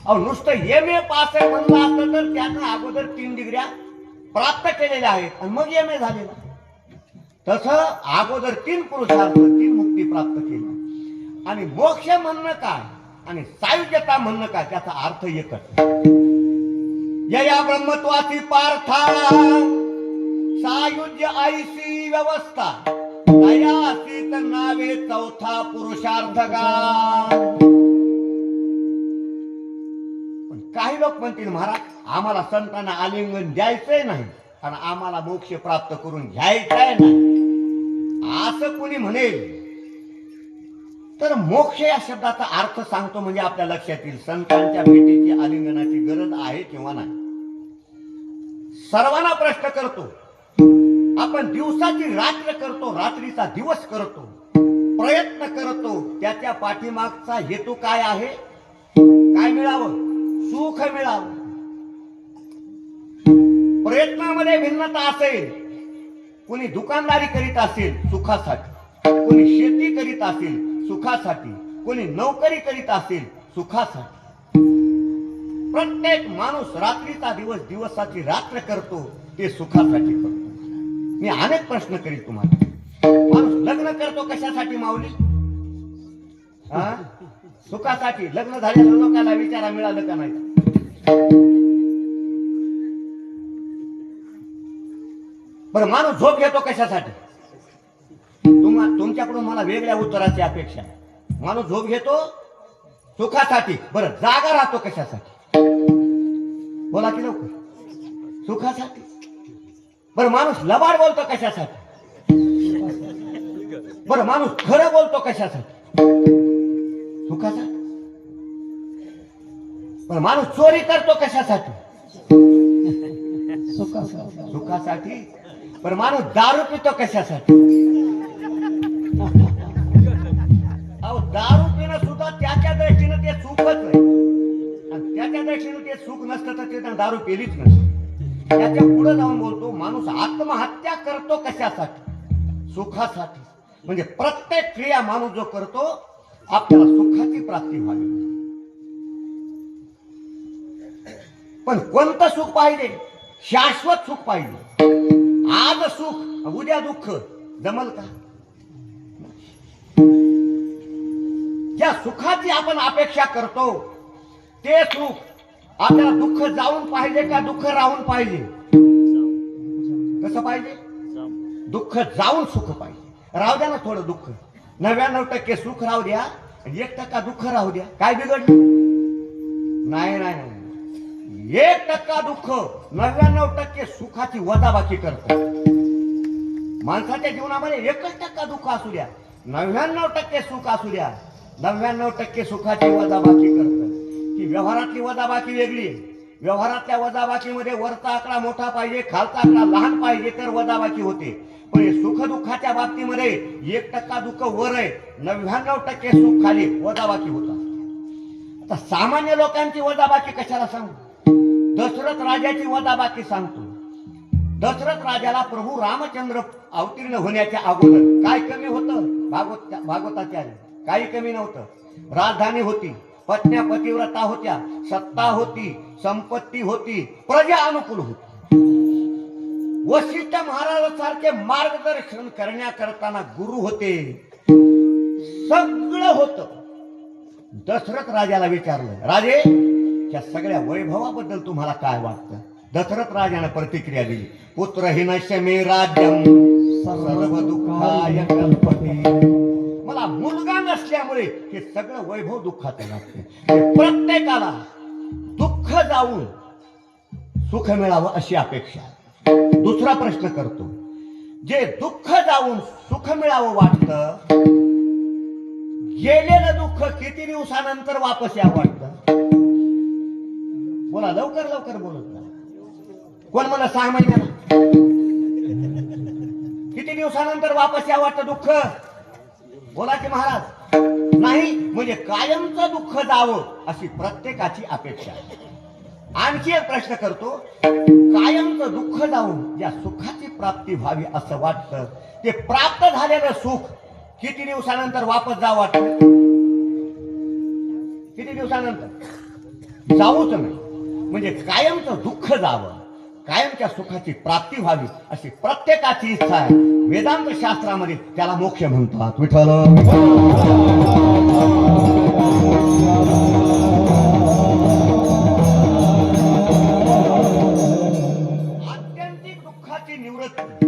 अहो नुसतं MA पास आहे म्हणलं असतं तर त्यानं अगोदर 3 डिग्र्या प्राप्त केलेल्या आहेत आणि मग MA झालेला तसं अगोदर 3 पुरुषार्थ 3 मुक्ती प्राप्त केली आणि मोक्ष म्हणणं काय आणि सायुज्यता म्हणणं काय त्याचा अर्थ एकच या ब्रह्मत्वाची पार्था सायुज्य आईसी व्यवस्था दयासी तर नावे चौथा पुरुषार्थ का. पण काही लोक म्हणतील महाराज आम्हाला संतांना आलिंगन द्यायचंय नाही आणि आम्हाला मोक्ष प्राप्त करून घ्यायचाय नाही. असं कोणी म्हणेल तर मोक्ष या शब्दाचा अर्थ सांगतो म्हणजे आपल्या लक्षात येईल. संतांच्या भेटीची आलिंगनाची गरज आहे किंवा नाही. सर्वांना प्रश्न करतो, आपण दिवसाची रात्र करतो, रात्रीचा दिवस करतो, प्रयत्न करतो, त्याच्या पाठीमागचा हेतू काय आहे? काय मिळावं? सुख मिळावं. प्रयत्नामध्ये भिन्नता असेल. कोणी दुकानदारी करीत असेल सुखासाठी, कोणी शेती करीत असेल सुखासाठी, कोणी नोकरी करीत असेल सुखासाठी. प्रत्येक माणूस रात्रीचा दिवस दिवसाची रात्र करतो ते सुखासाठी करतो. मी अनेक प्रश्न करीत तुम्हाला. माणूस लग्न करतो कशासाठी माऊली? सुखासाठी. लग्न झालेल्या लोकांना विचारा मिळालं का नाही? बरं माणूस झोप घेतो कशासाठी? तुमच्याकडून मला वेगळ्या उत्तराची अपेक्षा आहे. माणूस झोप घेतो सुखासाठी. बरं जागा राहतो कशासाठी? बोला की लवकर. सुखासाठी. बरं माणूस लबाड बोलतो कशासाठी? बरं माणूस खरं बोलतो कशासाठी? सुखासाठी. बरं माणूस चोरी करतो कशासाठी? सुखासाठी. बरं माणूस दारू पितो कशासाठी? अहो दारू पिणं सुद्धा त्याच्या दृष्टीनं ते सुखच आहे. आणि त्याच्या दृष्टीनं ते सुख नसतं तर ते दारू पेलीच नसतं. त्याच्या पुढे जाऊन बोलतो माणूस आत्महत्या करतो कशासाठी? सुखासाठी. म्हणजे प्रत्येक क्रिया माणूस जो करतो आपल्याला सुखाची प्राप्ती व्हावी. पण कोणतं सुख पाहिजे? शाश्वत सुख पाहिजे. आज सुख उद्या दुःख जमल का? ज्या सुखाची आपण अपेक्षा करतो ते सुख आपल्याला दुःख जाऊन पाहिजे का दुःख राहून पाहिजे? कसं पाहिजे? दुःख जाऊन सुख पाहिजे. राहू द्या ना थोडं दुःख. 99% सुख राहू द्या, 1% दुःख राहू द्या. काय बिघडलं? नाही नाही नाही. 1% दुःख 99% सुखाची वजाबाकी करतो. माणसाच्या जीवनामध्ये 1% दुःख असू द्या, 99% सुख असू द्या, 99% सुखाची वजाबाकी करतं. की व्यवहारातली वजाबाकी वेगळी आहे. व्यवहारातल्या वजाबाकीमध्ये वरचा आकडा मोठा पाहिजे, खालचा आकडा लहान पाहिजे तर वजाबाकी होते. पण सुख दुःखाच्या बाबतीमध्ये 1% दुःख वर आहे, 99% सुख खाली, वजाबाकी होतात. आता सामान्य लोकांची वजाबाकी कशाला सांगू? दशरथ राजाची वजाबाकी सांगतो. दशरथ राजाला प्रभू रामचंद्र अवतीर्ण होण्याच्या अगोदर काय कमी होतं? भागवताचार्य काही कमी नव्हतं. राजधानी होती, पत्न्या पतिव्रता होत्या, सत्ता होती, संपत्ती होती, प्रजा अनुकूल होती. वशिष्ठ महाराजांसारखे मार्गदर्शन करण्याकरताना गुरु होते. सगळं होतं. दशरथ राजाला विचारलं, राजे त्या सगळ्या वैभवाबद्दल तुम्हाला काय वाटतं? दशरथ राजाने प्रतिक्रिया दिली, पुत्रहीनस्य मे राज्यम सर्व दुःखाय कल्पते. मला मुलगा नसल्यामुळे हे सगळं वैभव दुःखाचं लागते. प्रत्येकाला दुःख जाऊन सुख मिळावं अशी अपेक्षा. दुसरा प्रश्न करतो, जे दुःख जाऊन सुख मिळावं वाटतं, गेलेलं दुःख किती दिवसानंतर वापस यावं वाटतं? बोला लवकर लवकर बोलत जा. कोण मला 6 महिन्याला? किती दिवसानंतर वापस यावं वाटतं दुःख? बोला की महाराज. नाही म्हणजे कायमचं दुःख जावं अशी प्रत्येकाची अपेक्षा आहे. आणखी एक प्रश्न करतो, कायमचं दुःख जाऊन या सुखाची प्राप्ती व्हावी असं वाटतं, ते प्राप्त झालेलं सुख किती दिवसानंतर वापस जावं वाटतं? किती दिवसानंतर? जाऊच नाही. म्हणजे कायमचं दुःख जावं, कायमच्या सुखाची प्राप्ती व्हावी अशी प्रत्येकाची इच्छा आहे. वेदांत शास्त्रामध्ये त्याला मोक्ष म्हणतात. विठ्ठल आत्यंतिक दुःखाची निवृत्ती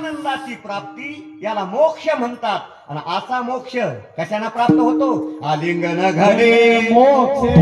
आनंदाची प्राप्ती याला मोक्ष म्हणतात आणि असा मोक्ष कशाने प्राप्त होतो आलिंगन घडे मोक्षे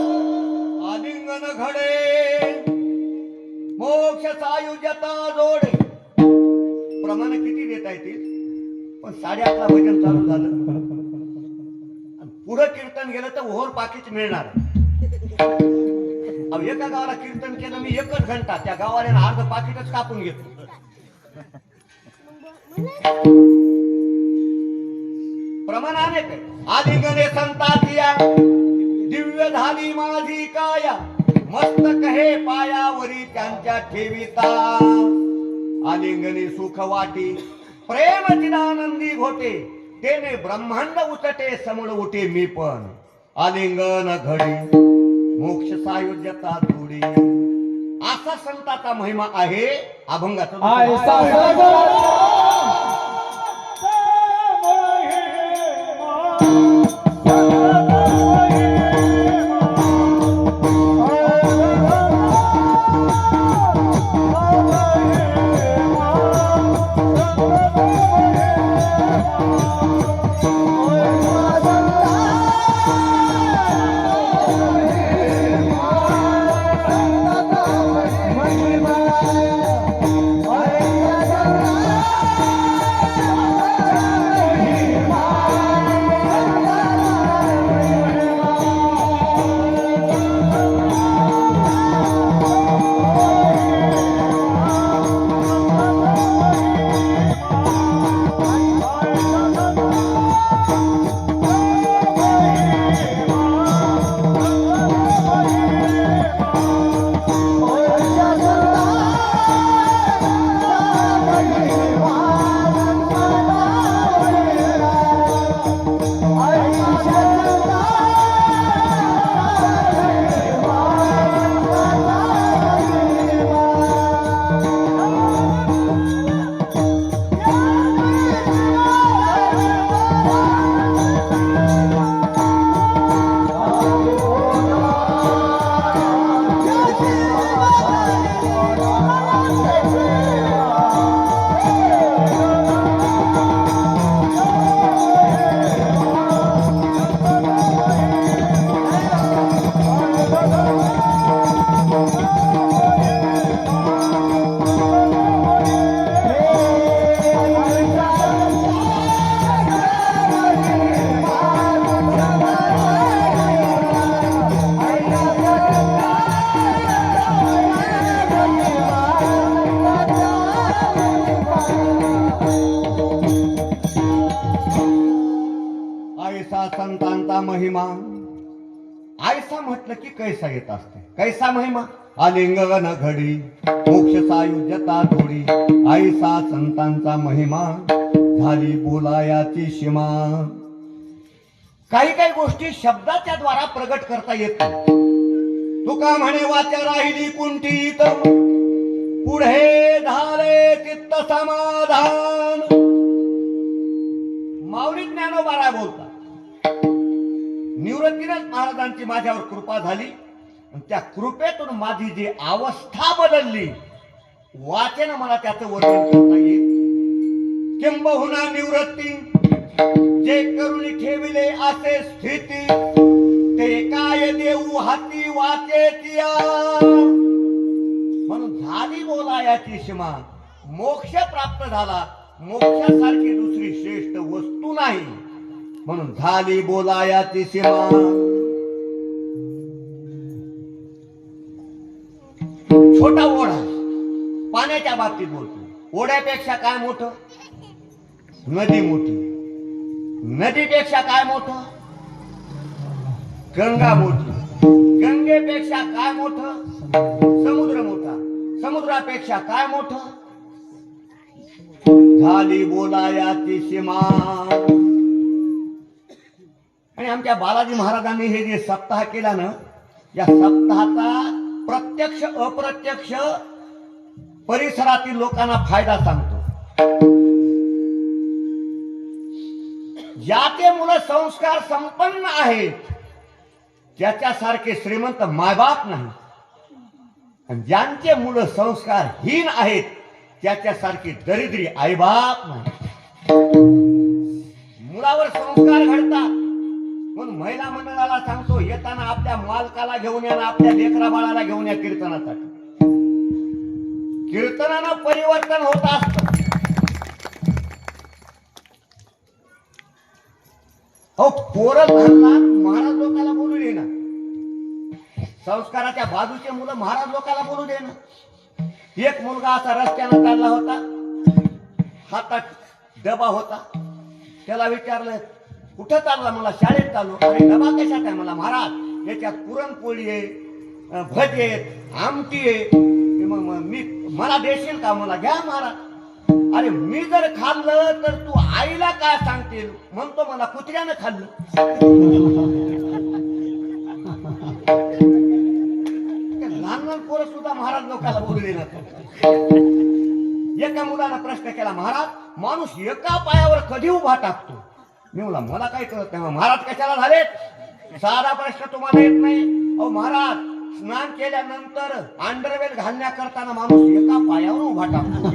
आलिंगन घडे मोक्ष सायुज्यता जोडे प्रमाण किती देता येतील पण 8:30ला भजन चालू झालं आणि पुढं कीर्तन गेलं तर ओव्हर पाकिट मिळणार अहो एका गावाला कीर्तन केलं मी 1 घंटा त्या गावाला अर्ध पाकिटच कापून घेतो प्रमाणाने आलिंगने संतातिया दिव्य झाली माझी काया मस्तक हे पायावरी त्यांच्या ठेविता आलिंगने सुख वाटी प्रेम चिदानंदी घोटे तेने ब्रह्मांड उचटे समळ उठे मी पण आलिंगन घडी मोक्ष सायुज्यता जोडी असा संताचा महिमा आहे अभंगाचा संतांचा महिमा आयसा म्हटलं की कैसा येत असते कैसा महिमा आलिंगन घडी मोक्ष सायुज्यता जोडी आयसा संतांचा महिमा झाली बोलायाची सीमा काही काही गोष्टी शब्दाच्या द्वारा प्रगट करता येतात तुका म्हणे वाचा राहिली कुंठीत पुढे झाले चित्त समाधान माऊली ज्ञानोबा बोलतात निवृत्तीनेच महाराजांची माझ्यावर कृपा झाली आणि त्या कृपेतून माझी जी अवस्था बदलली वाचेनं मला त्याचं वर्णन करता येईल किंबहुना निवृत्ती जे करुणी ठेविले असे स्थिती ते काय देऊ हाती वाचेतिया म्हणून झाली बोलायाची सीमा मोक्ष प्राप्त झाला मोक्षासारखी दुसरी श्रेष्ठ वस्तू नाही, म्हणून झाली बोलायाची सीमा. छोटा ओढा पाण्याच्या बाबतीत बोलतो. ओढ्यापेक्षा काय मोठं? नदी मोठी. नदीपेक्षा काय मोठं? गंगा मोठी. गंगेपेक्षा काय मोठं? समुद्र मोठा. समुद्रापेक्षा काय मोठं? झाली बोलायाची सीमा. आणि आमच्या बालाजी महाराजांनी हे जे सप्ताह केला ना, या सप्ताहाचा प्रत्यक्ष अप्रत्यक्ष परिसरातील लोकांना फायदा सांगतो. ज्याचे मुलं संस्कार संपन्न आहेत त्याच्यासारखे श्रीमंत मायबाप नाही, आणि ज्यांचे मुलं संस्कारहीन आहेत त्याच्यासारखी दरिद्री आईबाप नाही. मुलावर संस्कार घडतात म्हणून महिला मंडळाला सांगतो, येताना आपल्या मालकाला घेऊन या, आपल्या लेकरा बाळाला घेऊन या कीर्तनासाठी. कीर्तनानं परिवर्तन होत असत. हो, पोरं लहान लहान महाराज लोकांना बोलू दे ना. संस्काराच्या बाजूचे मुलं महाराज लोकांना बोलू दे ना. एक मुलगा असा रस्त्यानं चालला होता, हातात डबा होता. त्याला विचारलं, कुठं चालला? मला शाळेत चाललो. अरे डबा कशात आहे? मला महाराज याच्यात पुरणपोळी आहे, भजी आहेत, आमटी आहे. मला देशील का? मला घ्या महाराज. अरे मी जर खाल्लं तर तू आईला काय सांगतील? म्हणतो मला कुत्र्यानं खाल्लं. लहान लहान पोरं सुद्धा महाराज लोकांना बोलू देणार. एका मुलानं प्रश्न केला, महाराज माणूस एका पायावर कधी उभा टाकतो? मी म्हणला मला काय कळत नाही. महाराज कशाला झालेत? साधा प्रश्न तुम्हाला येत नाही? अहो महाराज, स्नान केल्यानंतर अंडरवेल घालण्या करताना माणूस एका पायावर उभा टाकतो.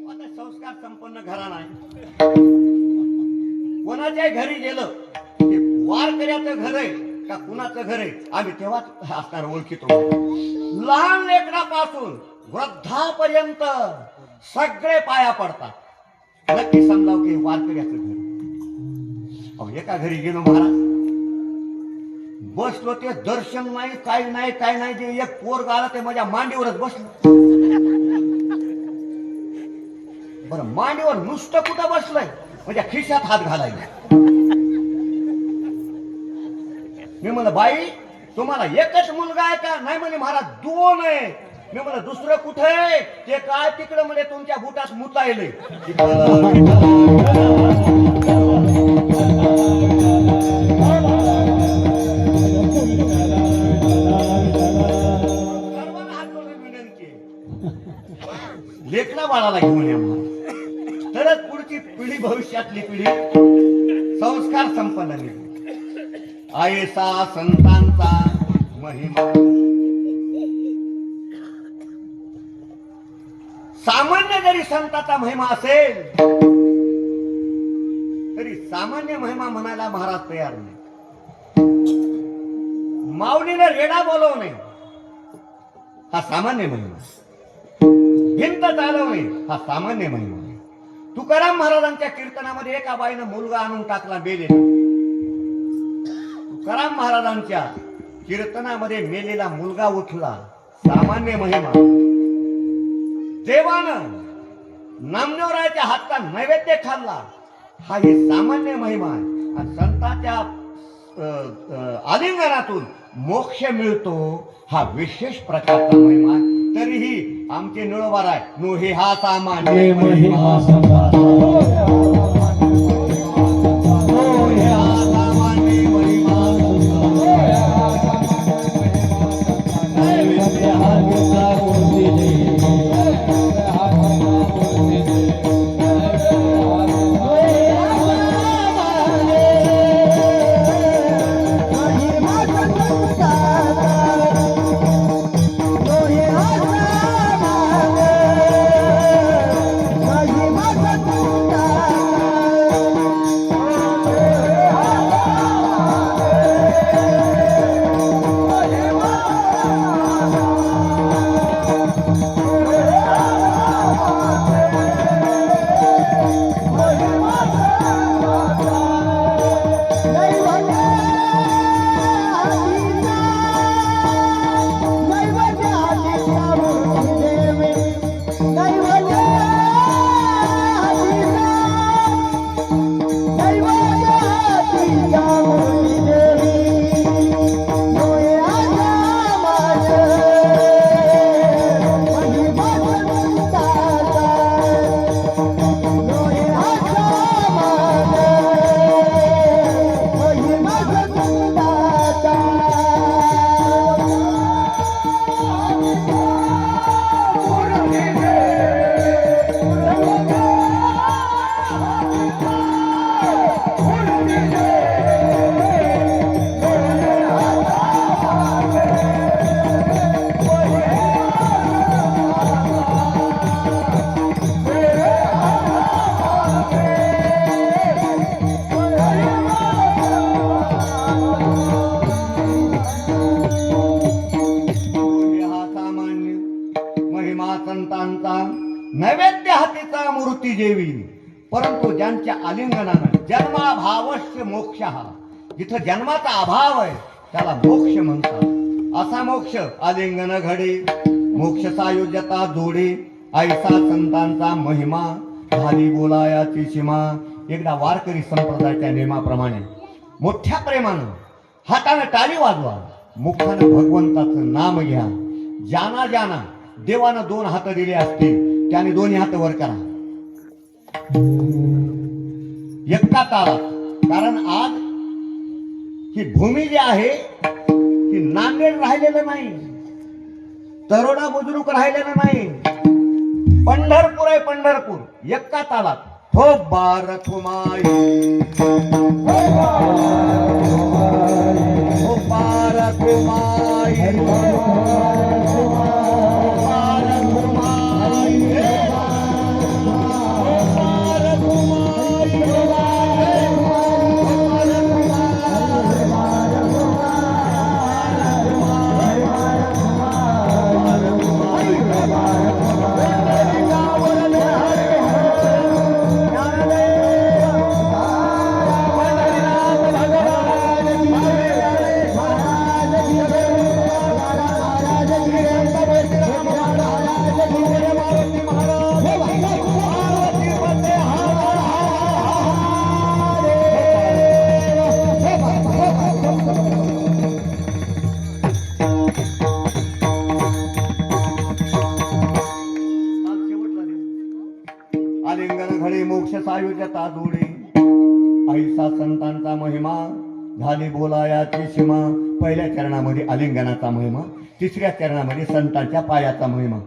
आता संस्कार संपन्न घराणा आहे. कोणाच्याही घरी गेलं, वारकऱ्याचं घर आहे का कुणाचं घर आहे आम्ही तेव्हाच असणार ओळखीतो. लहान लेकरापासून वृद्धापर्यंत सगळे पाया पडतात. नक्की समजाव की वारकऱ्याचं घर. अहो, एका घरी गेलो महाराज, बसलो, ते दर्शन नाही, काही नाही, काय नाही. जे एक पोरग आला ते माझ्या मांडीवरच बसलो. बरं, मांडीवर नुसतं कुठं बसलंय? माझ्या खिशात हात घालायला. मी म्हणलं, बाई तुम्हाला एकच मुलगा आहे का? नाही म्हणे महाराज, दोन आहे. मी म्हणलं, दुसरं कुठे आहे? ते काय तिकडं म्हणे तुमच्या बुटात मुतायले. सर्वांना हात जोडून विनंती आहे, लेकरा बाळाला घेऊन या महाराज, तरच पुढची पिढी, भविष्यातली पिढी संस्कार संपन्न होईल. आयसा संतांचा महिमा. सामान्य जरी संताचा महिमा असेल तरी सामान्य महिमा म्हणायला महाराज तयार नाही. माऊलीने रेडा बोलवणे हा सामान्य महिमा. भिंत चालवणे हा सामान्य महिमा. तुकाराम महाराजांच्या कीर्तनामध्ये एका बाईनं मुलगा आणून टाकला मेलेला. तुकाराम महाराजांच्या कीर्तनामध्ये मेलेला मुलगा उठला, सामान्य महिमा. देवानं नामदेवरायाच्या हातचा नैवेद्य खाल्ला, हा ही सामान्य महिमा आहे. आणि संतांच्या आलिंगनातून मोक्ष मिळतो, हा विशेष प्रकारचा महिमा. तरीही आमचे निळोबार आहे, नो हे हा सामान्य महिमा. माझी माता जेवी, परंतु ज्यांच्या आलिंगनानं जन्माभावस्य मोक्षः, जिथं जन्माचा अभाव आहे त्याला मोक्ष म्हणतात. असा मोक्ष आलिंगन घडे, मोक्ष सायुज्यता जोडे, ऐसा संतांचा महिमा, झाली बोलायाची सीमा. एकदा वारकरी संप्रदायाच्या नियमाप्रमाणे मोठ्या प्रेमानं हाताने टाळी वाजवा, मुखानं भगवंताचं नाम घ्या. ज्यांना ज्यांना देवानं 2 हात दिले असतील त्याने दोन्ही हात वर करा एका तालात. कारण आज ही भूमी जी आहे ती नांदेड राहिलेलं नाही, तरोडा बुजुर्ग राहिलेलं नाही, पंढरपूर आहे. पंढरपूर एका तालात. हो भारत माई, हो भारत माई, आलिंगन घडे मोक्ष सायुज्यता जोडे, ऐसा संतांचा महिमा, झाली बोलायाची सीमा. पहिल्या चरणामध्ये आलिंगनाचा महिमा, तिसऱ्या चरणामध्ये संतांच्या पायाचा महिमा.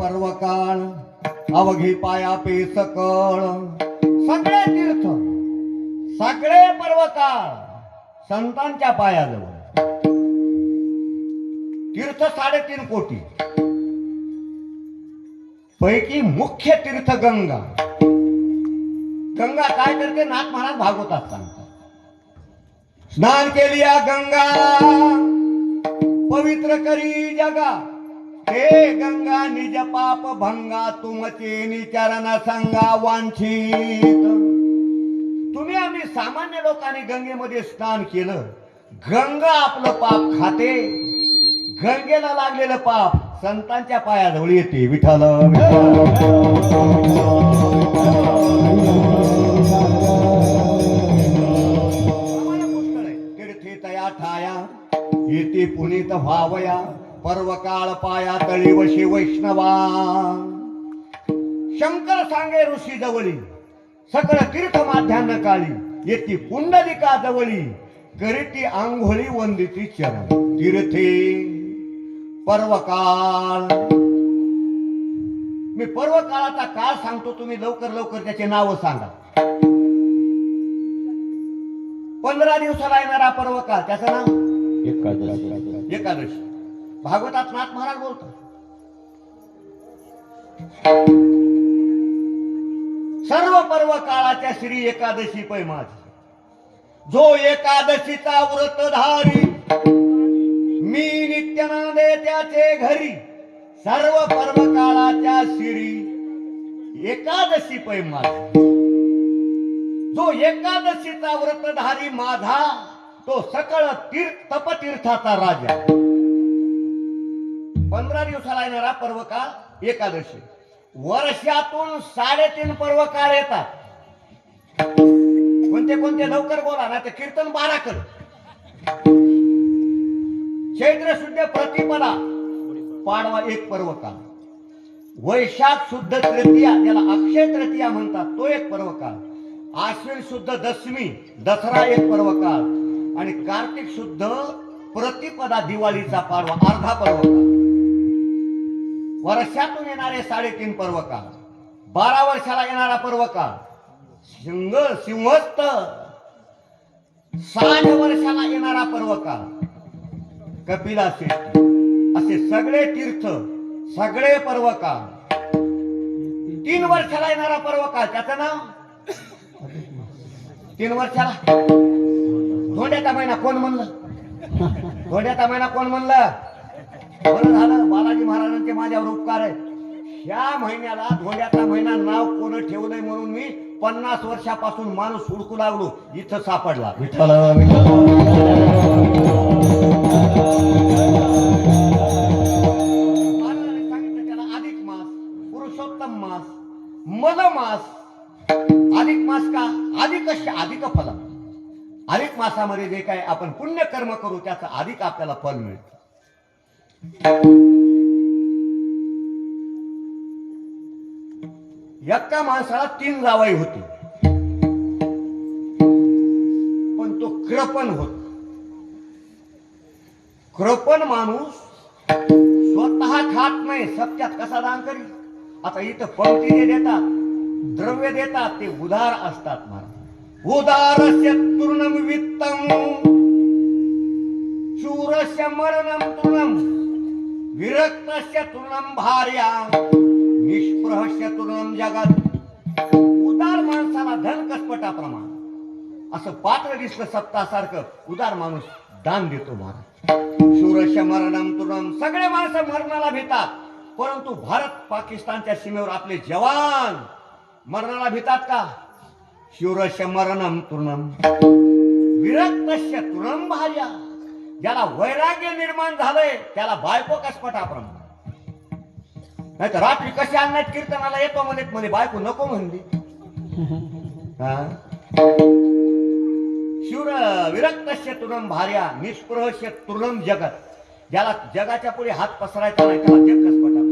पर्वकाळ अवघी पाया पे सकळ. सगळे तीर्थ सगळे पर्वकाळ संतांच्या पायाजवळ. तीर्थ 3.5 कोटी पैकी मुख्य तीर्थ गंगा. गंगा काय करते? नाथ महाराज भागवतात सांगतात, स्नान केलिया गंगा पवित्र करी जगा, हे गंगा निज पाप भंगा, तुमचे निचरण संगा वांछित. तुम्ही आम्ही सामान्य लोकांनी गंगेमध्ये स्नान केलं, गंगा आपलं पाप खाते. गंगेला लागलेलं पाप संतांच्या पायाजवळ येते विठ्ठल विठ्ठल. आम्हाला पुष्कळ आहे. तीर्थे तया ठाया येते पुनीत व्हावया पर्व काळ पाया तळी वशी वैष्णवा. शंकर सांगे ऋषी जवळी सकळ तीर्थ माध्यान्न काळी येती पुंडलिका जवळी करीती आंघोळी वंदिती चरण तीर्थे पर्वकाळ. मी पर्वकाळाचा काळ सांगतो, तुम्ही लवकर लवकर त्याचे नाव सांगा. 15 दिवसाला येणारा पर्वकाळ त्याचं नाव एकादशी. भागवतात नाथ महाराज बोलतात सर्व पर्व काळाच्या श्री एकादशी पै माझी. जो एकादशीचा व्रतधारी मी नित्यनादे त्याचे घरी. सर्व पर्व काळाच्या श्री एकादशी पै माझी. जो एकादशीचा व्रतधारी माझा तो सकळ तपतीर्थाचा राजा. 15 दिवसाला येणारा पर्व काळ एकादशी. वर्षातून 3.5 पर्व काळ येतात. कोणते कोणते लवकर बोला ना ते कीर्तन 12 कर. चैत्र शुद्ध प्रतिपदा पाडवा 1 पर्व काळ. वैशाख शुद्ध तृतीया ज्याला अक्षय तृतीया म्हणतात तो 1 पर्व काळ. आश्विन शुद्ध दशमी दसरा 1 पर्व काळ. आणि कार्तिक शुद्ध प्रतिपदा दिवाळीचा पाडवा अर्धा पर्व काळ. वर्षातून येणारे 3.5 पर्व काळ. 12 वर्षाला येणारा पर्व काळ सिंहस्थ. 60 वर्षाला येणारा पर्व काळ कपिला श्रेष्ठी. असे सगळे तीर्थ सगळे पर्व काळ. 3 वर्षाला येणारा पर्व काळ त्याचं नाव 3 वर्षाला धोंड्याचा महिना कोण म्हणलं? धोंड्याचा महिना कोण म्हणलं? बरं झालं बालाजी महाराजांचे माझ्यावर उपकार आहे. ह्या महिन्याला धोंड्याचा महिना नाव कोण ठेवलंय म्हणून मी 50 वर्षापासून माणूस हुडकू लागलो, इथं सापडला. विठ्ठल सांगितलं त्याला अधिक मास, पुरुषोत्तम मास, मधमास. अधिक मास का? अधिक फल. अधिक मासामध्ये जे काय आपण पुण्य कर्म करू त्याचं अधिक आपल्याला फल मिळतं. एका माणसाला 3 जावई होती पण तो कृपण होत. कृपण माणूस स्वतः खात नाही, सत्यात कसा दान करी. आता इथं पंक्ती जे देतात द्रव्य देतात ते उदार असतात महाराज. उदारस्य तृणम वित्तम शूरस्य मरणम तृणम विरक्तस्य तृणम भार्या निष्प्रहस्य तृणम जगत. उदार माणसाला धन कसपटाप्रमाण असं पात्र दिसलं सप्तासारखं उदार माणूस दान देतो महाराज. शूरस्य मरणम तृणम. सगळे माणसं मरणाला भीतात परंतु भारत पाकिस्तानच्या सीमेवर आपले जवान मरणाला भीतात का? शूरस्य मरणम तृणम विरक्तस्य तृणम भार्या. ज्याला वैराग्य निर्माण झालंय त्याला बायको कसपटाप्रमाण. नाही तर रात्री कशी आणण्यात कीर्तनाला येतो म्हणे बायको नको म्हणली. शूर विरक्तस्य तृणम भार्या निष्प्रहस्य तृणम जगत. ज्याला जगाच्या पुढे हात पसरायचा नाही त्याला जग कसपटाप्रमाण.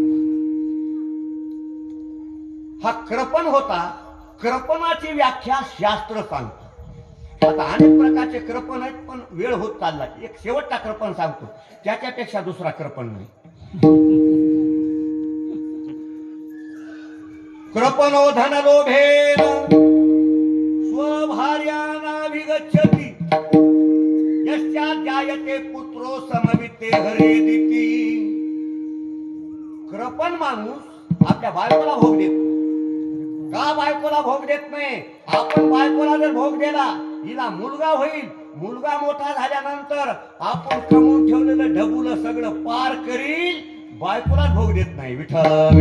हा कृपण होता. कृपणाची व्याख्या शास्त्र सांगतो. आता अनेक प्रकारचे कृपण आहेत पण वेळ होत चालला. एक शेवटचा कृपण सांगतो, त्याच्यापेक्षा दुसरा कृपण नाही. कृपणो धन लोभेन स्वभार्यानाभिगच्छति यस्या जायते पुत्रो समविते हरेदिती. कृपण माणूस आपल्या बायकोला भोग देतो. का बायकोला भोग देत नाही? आपण बायकोला जर भोग दिला हिला मुलगा होईल. मुलगा मोठा झाल्यानंतर आपण कमवून ठेवलेलं ढबुलं सगळं पार करील. बायकोला भोग देत नाही. विठ्ठल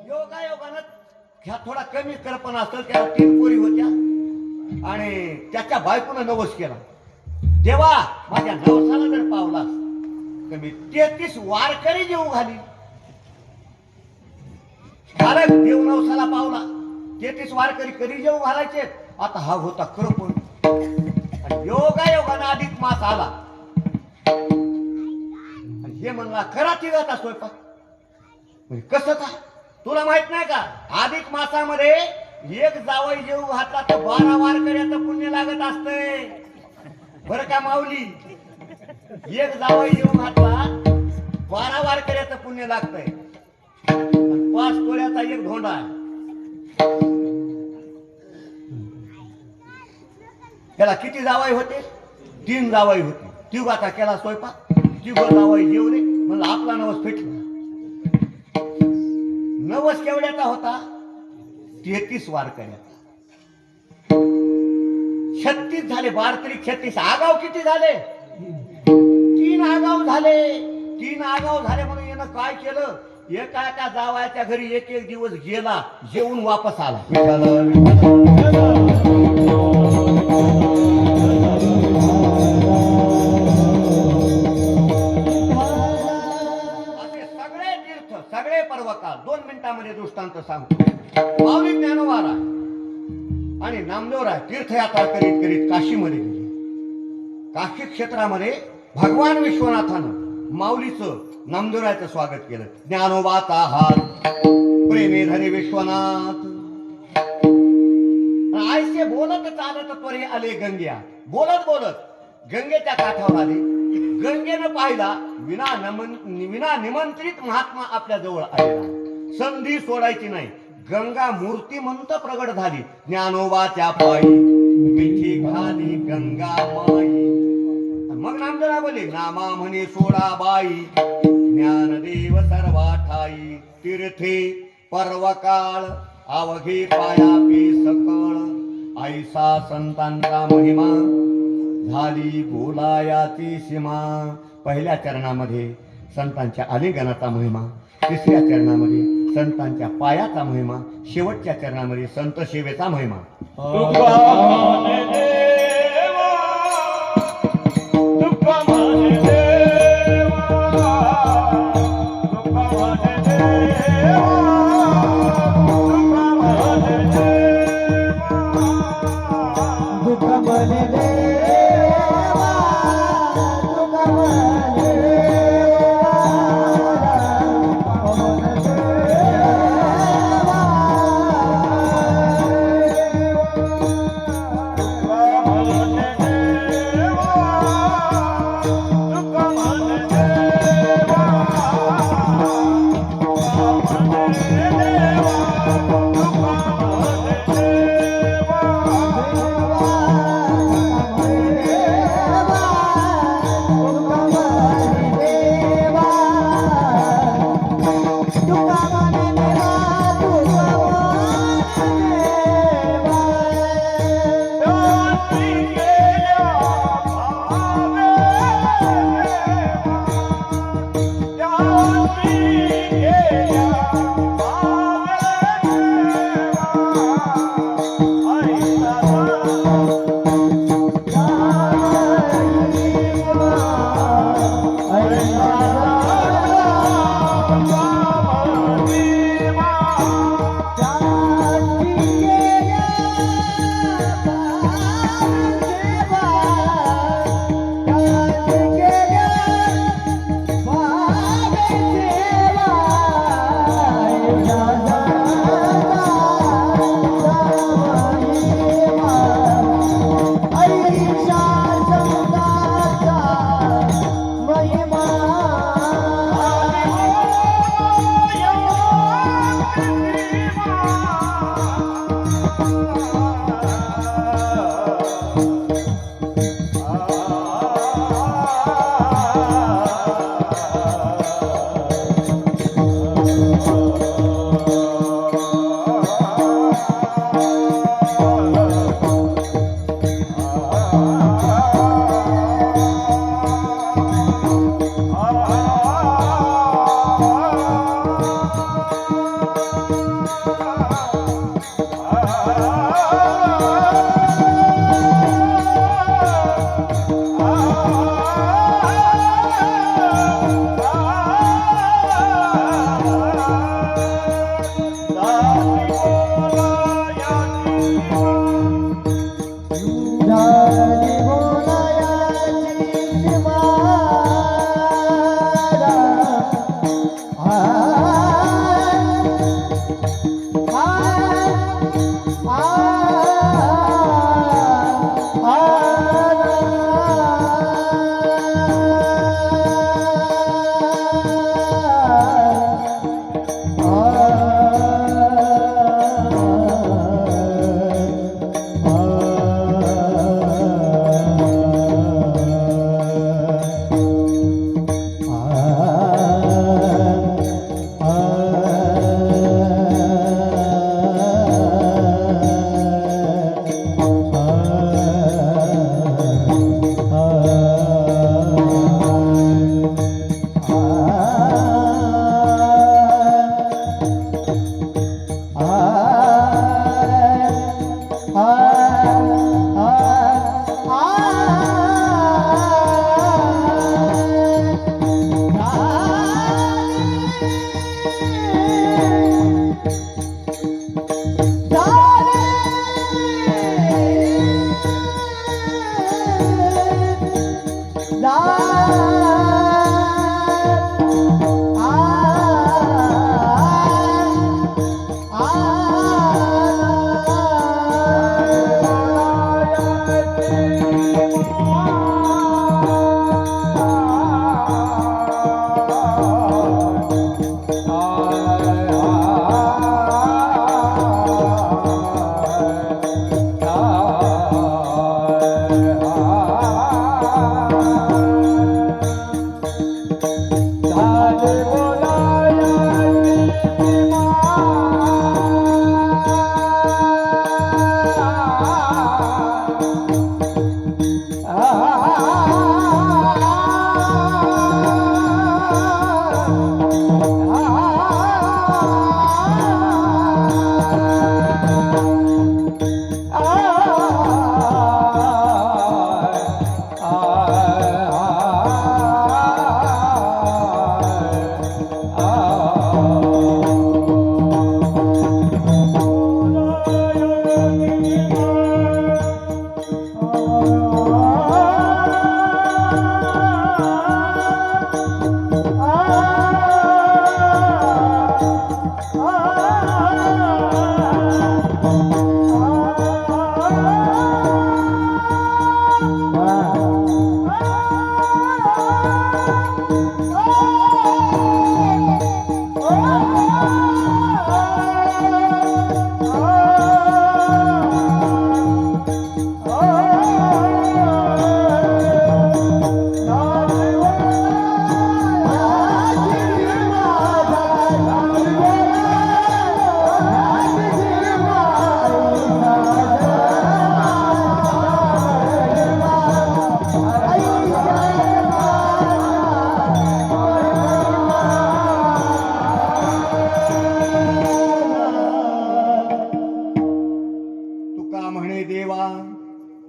योगायोगानं ह्या थोडा कमी कल्पना असेल. त्याला 3 पोरी होत्या. आणि त्याच्या बायकोनं नवस केला, देवा माझ्या नवसाला जर पावलास तर मी 33 वारकरी जेऊ घाली. कारण देव नवसाला पावला, 33 वारकरी कधी जेऊ घालायचे. आता हा होता कृपण, आणि योगायोगानं अधिक मास आला आणि हे म्हणला खरा तिघाचा स्वयंपाक. म्हणजे कसं का तुला माहित नाही का, अधिक मासामध्ये एक जावई जेऊ घातला तर 12 वारकऱ्याचं पुण्य लागत असतंय बरं का माऊली. एक जावई जेऊ घातला 12 वारकऱ्याचं पुण्य लागतंय. 5 तोळ्याचा एक धोंडा आहे. त्याला किती जावई होते? 3 जावई होते. तिघाचा केला स्वयंपाक, तिघ जावई जेवले. म्हणलं आपला नवस फेटला. नवस केवढ्याचा होता? 33 वारकऱ्याचा. 36 झाले. 12 तरी 36. आगाव किती झाले? 3 आगाव झाले. 3 आगाव झाले म्हणून यानं काय केलं, एका एका जावयाच्या घरी एक एक दिवस गेला, जेवून वापस आला. असे सगळे तीर्थ, सगळे पर्वकाळ 2 मिनिटांमध्ये दृष्टांत सांगतो. माऊली ज्ञानोबा आणि नामदेवराय तीर्थयात्रा करीत करीत काशीमध्ये गेले. काशी क्षेत्रामध्ये भगवान विश्वनाथानं माऊलीचं नामदेवरायचं स्वागत केलं. ज्ञानोबाचा हात प्रेमे धरे विश्वनाथ. आयसे बोलत चालत त्वरे आले गंग्या. बोलत बोलत गंगेच्या काठावर आले. गंगेनं पाहिला विना निमंत्रित महात्मा आपल्या जवळ आलेला. संधी सोडायची नाही. गंगा मूर्तिमंत प्रगट झाली. ज्ञानोबाच्या पायी मिठी घाली गंगा माई. मग नामदेवराय बोले, नामा म्हणे सोडा बाई, ज्ञानदेव सर्वा ठाई. तीर्थे पर्वकाळ अवघे पायापी सकळ. ऐसा संतांचा महिमा झाली बोलायाची सीमा. पहिल्या चरणामध्ये संतांच्या आलिंगनाचा महिमा, तिसऱ्या चरणामध्ये संतांच्या पायाचा महिमा, शेवटच्या चरणामध्ये संत सेवेचा महिमा.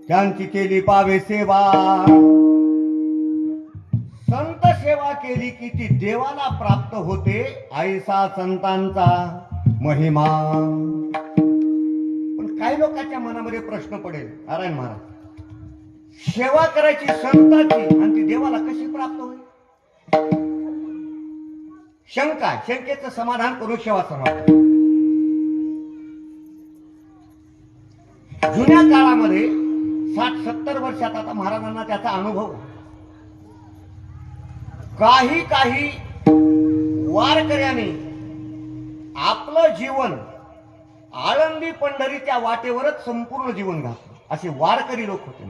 त्यांची केली पावे सेवा, संत सेवा केली की ती देवाला प्राप्त होते, ऐसा संतांचा महिमा. पण काही लोकांच्या मनामध्ये प्रश्न पडेल, नारायण महाराज, सेवा करायची संताची आणि ती देवाला कशी प्राप्त होईल? शंका, शंकेचं समाधान करू सेवा समाधान. जुन्या काळामध्ये 60-70 वर्षात आता महाराजांना त्याचा अनुभव, काही वारकऱ्यांनी आपलं जीवन आळंदी पंढरीच्या वाटेवरच संपूर्ण जीवन घातलं. असे वारकरी लोक होते.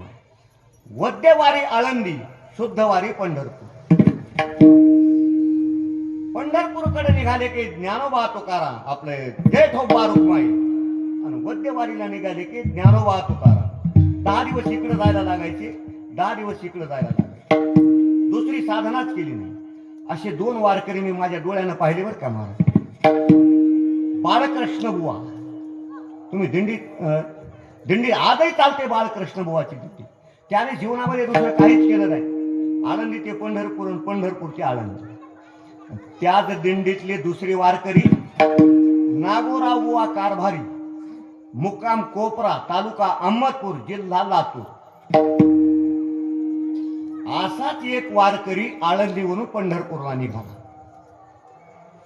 वद्यवारी आळंदी, शुद्धवारी पंढरपूर. पंढरपूरकडे निघाले की ज्ञानोबा तुकाराम आपले जेठ बारुकमाई, आणि वद्यवारीला निघाले की ज्ञानोबा तुकाराम. 10 दिवस इकडे जायला लागायचे, 10 दिवस इकडे जायला लागायचे. दुसरी साधनाच केली नाही. असे 2 वारकरी मी माझ्या डोळ्यानं पाहिले बरं का महाराज. बाळकृष्ण बुवा, तुम्ही दिंडी आजही चालते बाळकृष्ण बुवाची दिंडी. त्याने जीवनामध्ये दुसरं काहीच केलं नाही. आळंदी ते पंढरपूर, पंढरपूरची आळंदी. त्याच दिंडीतले दुसरे वारकरी नागोराव बुवा कारभारी, मुक्काम कोपरा, तालुका अहमदपूर, जिल्हा लातूर. असाच एक वारकरी आळंदीवरून पंढरपूरला निघाला.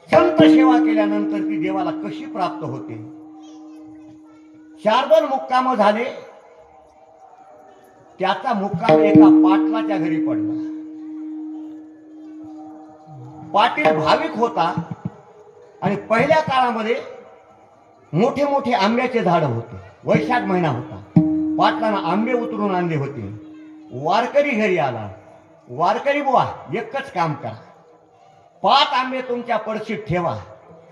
संत सेवा केल्यानंतर ती देवाला कशी प्राप्त होते. 4 मुक्काम झाले. त्याचा मुक्काम एका पाटलाच्या घरी पडला. पाटील भाविक होता आणि पहिल्या काळामध्ये मोठे मोठे आंब्याचे झाड होते. वैशाख महिना होता. पाटलानं आंबे उतरून आणले होते. वारकरी घरी आला. वारकरी बुवा, एकच काम करा, 5 आंबे तुमच्या पडशीत ठेवा.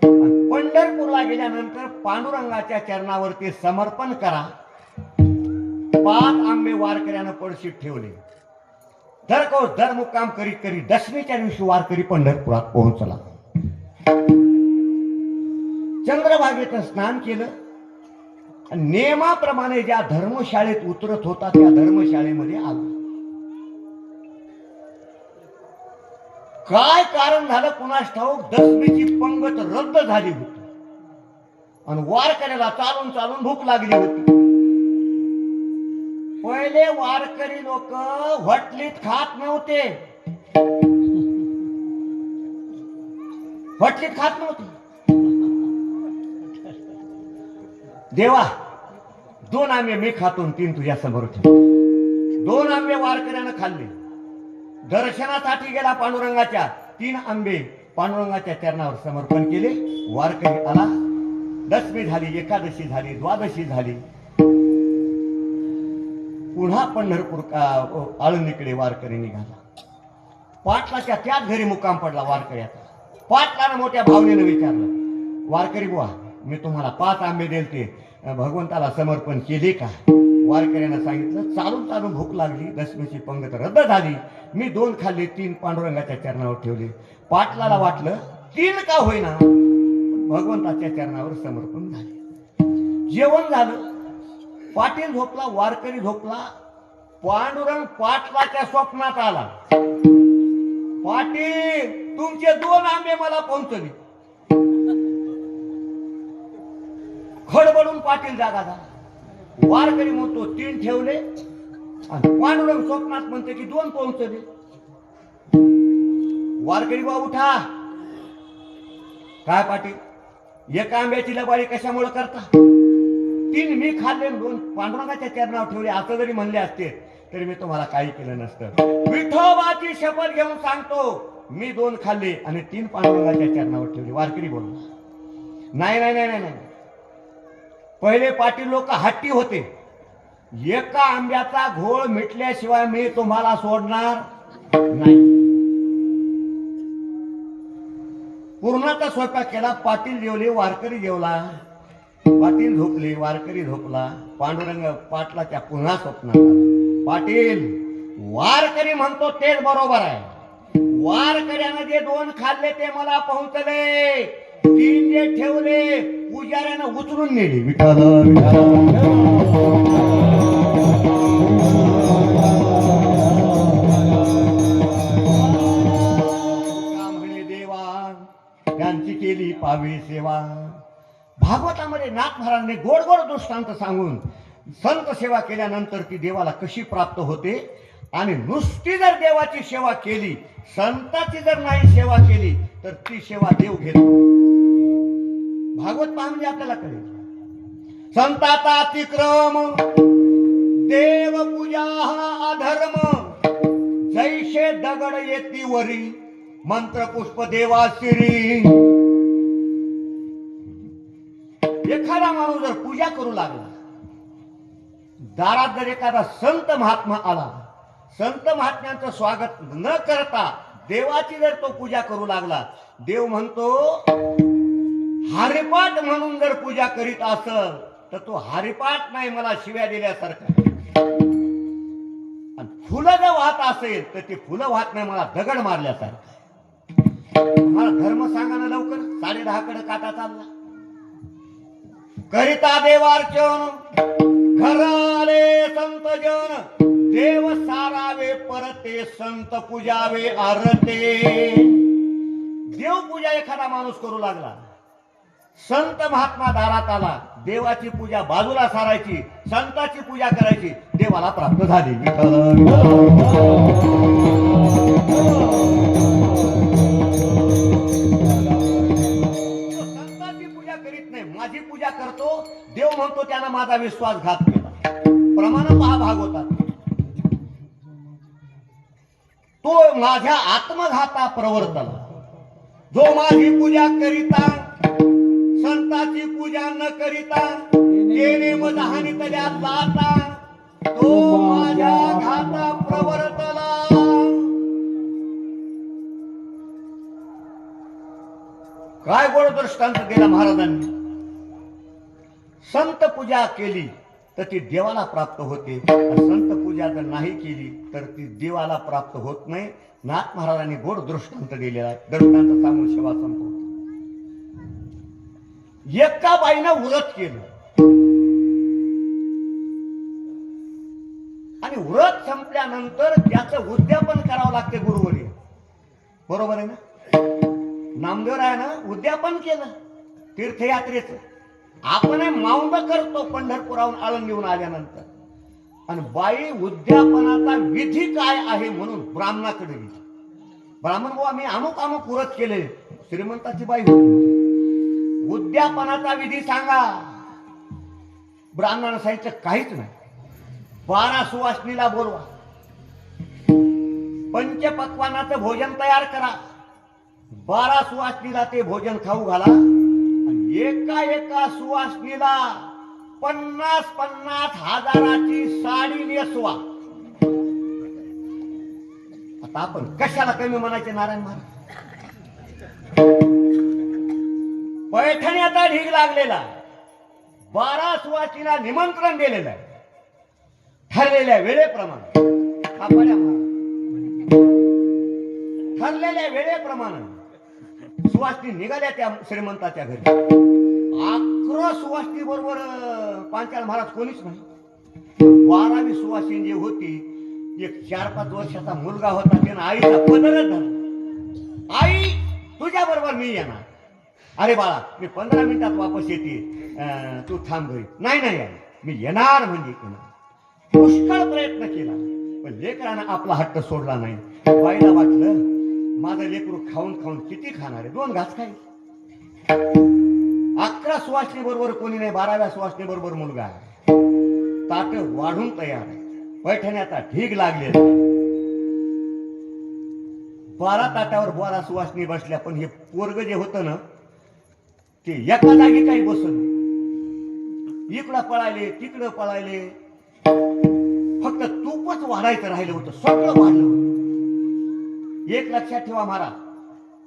पंढरपूरला गेल्यानंतर पांडुरंगाच्या चरणावरती समर्पण करा. 5 आंबे वारकऱ्यानं पडशीत ठेवले. दर मुक्काम करीत करीत दशमीच्या दिवशी वारकरी पंढरपुरात पोहोचला. चंद्रभागेचं स्नान केलं आणि नियमाप्रमाणे ज्या धर्मशाळेत उतरत होता त्या धर्मशाळेमध्ये आला. काय कारण झालं कुणास ठाऊक, दशमीची पंगत रद्द झाली होती आणि वारकऱ्याला चालून चालून भूक लागली होती. पहिले वारकरी लोक वटलीत खात नव्हते. वटलीत खात नव्हते. देवा, 2 आंबे मी खातो, 3 तुझ्या समोर ठेव. 2 आंबे वारकऱ्यानं खाल्ले. दर्शनासाठी गेला पांडुरंगाच्या. 3 आंबे पांडुरंगाच्या चरणावर समर्पण केले. वारकरी आला. दशमी झाली, एकादशी झाली, द्वादशी झाली. पुन्हा पंढरपूर आळंदीकडे वारकरी निघाला. पाटलाच्या त्याच घरी मुक्काम पडला वारकऱ्याचा. पाटलानं मोठ्या भावनेनं विचारलं, वारकरी बुवा, मी तुम्हाला 5 आंबे दिलते, भगवंताला समर्पण केले का? वारकऱ्यानं सांगितलं, चालून चालून भूक लागली, दशमीची पंगत रद्द झाली, मी 2 खाल्ले, 3 पांडुरंगाच्या चरणावर ठेवले. पाटलाला वाटलं 3 का होईना भगवंताच्या चरणावर समर्पण झाले. जेवण झालं. पाटील झोपला, वारकरी झोपला. पांडुरंग पाटलाच्या स्वप्नात आला. पाटील, तुमचे 2 आंबे मला पोहोचले. खडबडून पाटील जागा झाला. वारकरी म्हणतो 3 ठेवले आणि पांडुरंग स्वप्नात म्हणते की 2 पोहोचले. वारकरी बा उठा. काय पाटील, 1 आंब्याची लबाडी कशामुळे करता? 3 मी खाल्ले, 2 पांडुरंगाच्या चरणावर ठेवले. असं जरी म्हणले असते तरी मी तुम्हाला काही केलं नसतं. विठोबाची शपथ घेऊन सांगतो, मी 2 खाल्ले आणि 3 पांडुरंगाच्या चरणावर ठेवले. वारकरी बोलला, नाही नाही नाही नाही. पहिले पाटील लोक हट्टी होते. 1 आंब्याचा घोळ मिटल्याशिवाय मी तुम्हाला सोडणार नाही. पूर्णाचा स्वयंपाक केला. पाटील जेवले, वारकरी जेवला. पाटील झोपले, वारकरी झोपला. पांडुरंग पाटलाच्या पुन्हा स्वप्नात आला. पाटील, वारकरी म्हणतो तेच बरोबर आहे. वारकऱ्यानं जे 2 खाल्ले ते मला पोहोचले. 3 जे ठेवले पुजाऱ्यानं उचलून नेले. विठ्ठल म्हणे देवा, त्यांची केली पावी सेवा. भागवतामध्ये नाथ महाराजांनी गोड गोड दृष्टांत सांगून संत सेवा केल्यानंतर ती देवाला कशी प्राप्त होते आणि नुसती जर देवाची सेवा केली, संताची जर नाही सेवा केली तर ती सेवा देव घेतो. भागवत पहा म्हणजे आपल्याला कळेल. संताचा अतिक्रम, देव पूजा हा अधर्म, जैसे दगड येती वरी, मंत्र पुष्प देवासिरी. एखादा माणूस जर पूजा करू लागला, दारात जर एखादा संत महात्मा आला, संत महात्म्यांचं स्वागत न करता देवाची जर तो पूजा करू लागला, देव म्हणतो हरिपाठ म्हणून जर पूजा करीत असल तर तो हरिपाठ नाही, मला शिव्या दिल्यासारखं. आणि फुलं जर वाहत असेल तर ते फुलं वाहत नाही, मला दगड मारल्यासारखं. मला धर्म सांगा ना लवकर. 10:30 कडे काटा चालला. करिता देवार्चन, घराले संत जन, देव सारावे परते, संत पूजावे आरते. देव पूजा एखादा माणूस करू लागला, संत महात्मा दारात आला, देवाची पूजा बाजूला सारायची, संताची पूजा करायची, देवाला प्राप्त झाली. माझी पूजा करतो, देव म्हणतो त्यानं माझा विश्वासघात केला. प्रमाण पहा भागवतात. तो माझ्या आत्मघाता प्रवर्तला. जो माझी पूजा करिता संताची पूजा न करिता तेने मज हानितल्या जाता, तो माझ्या घाता प्रवर्तला. काय गोड दृष्टांत दिला महाराजांनी. संत पूजा केली तर ती देवाला प्राप्त होते, संत पूजा जर नाही केली तर ती देवाला प्राप्त होत नाही. नाथ महाराजांनी गोड दृष्टांत दिलेला आहे. दृष्टांत सांगून सेवा संपवतो. एका बाईनं व्रत केलं आणि व्रत संपल्यानंतर त्याचं उद्यापन करावं लागते गुरुवर्य. बरोबर आहे ना? नामदेवरायानं उद्यापन केलं तीर्थयात्रेचं. आपण माऊंद करतो पंढरपुराहून आळंदीहून आल्यानंतर. आणि बाई उद्यापनाचा विधी काय आहे म्हणून ब्राह्मणाकडे गेली. ब्राह्मण बुवा मी अमुक अमुक व्रत केले. श्रीमंताची बाई होती. उद्यापनाचा विधी सांगा. ब्राह्मणानं सांगितलं काहीच नाही. 12 सुवासिनीला बोलवा, पंचपक्वानाचं भोजन तयार करा, 12 सुवासिनीला ते भोजन खाऊ घाला आणि एका एका सुवासिनीला 50,000 हजाराची साडी नेसवा. आता आपण कशाला कमी म्हणायचे नारायण महाराज? पैठण्याचा ढीग लागलेला. 12 सुवासिनीला निमंत्रण दिलेलं आहे ठरलेल्या वेळेप्रमाणे. ठरलेल्या वेळेप्रमाणे सुवासिनी निघाल्या त्या श्रीमंताच्या घरी. 11 सुवासिनी बरोबर पांचाळ महाराज कोणीच नाही. 12वी सुवासिनी जी होती एक 4-5 वर्षाचा मुलगा होता. त्यानं आईचा पदरच धरला. आई तुझ्या बरोबर मी येणार. अरे बाळा मी 15 मिनिटात वापस येते, तू थांब घरी. नाही नाही आई मी येणार म्हणजे येणार. पुष्कळ प्रयत्न केला पण लेकरानं आपला हट्ट सोडला नाही. बाईला वाटलं माझं लेकरू खाऊन खाऊन किती खाणार आहे, 2 घास खाईल. 11 सुवासिनी बरोबर कोणी नाही. 12व्या सुवासिनी बरोबर मुलगा आहे. ताट वाढून तयार आहे. पैठण्याचा ढीग लागलेला. 12 ताटावर 12 सुवासिनी बसल्या. पण हे पोरग जे होतं ना ते एका जागी काही बसत. इकडं पळायले तिकडं पळायले. फक्त तूपच वाढायचं राहिलं होतं. सगळं वाढलं होतं. एक लक्षात ठेवा महाराज,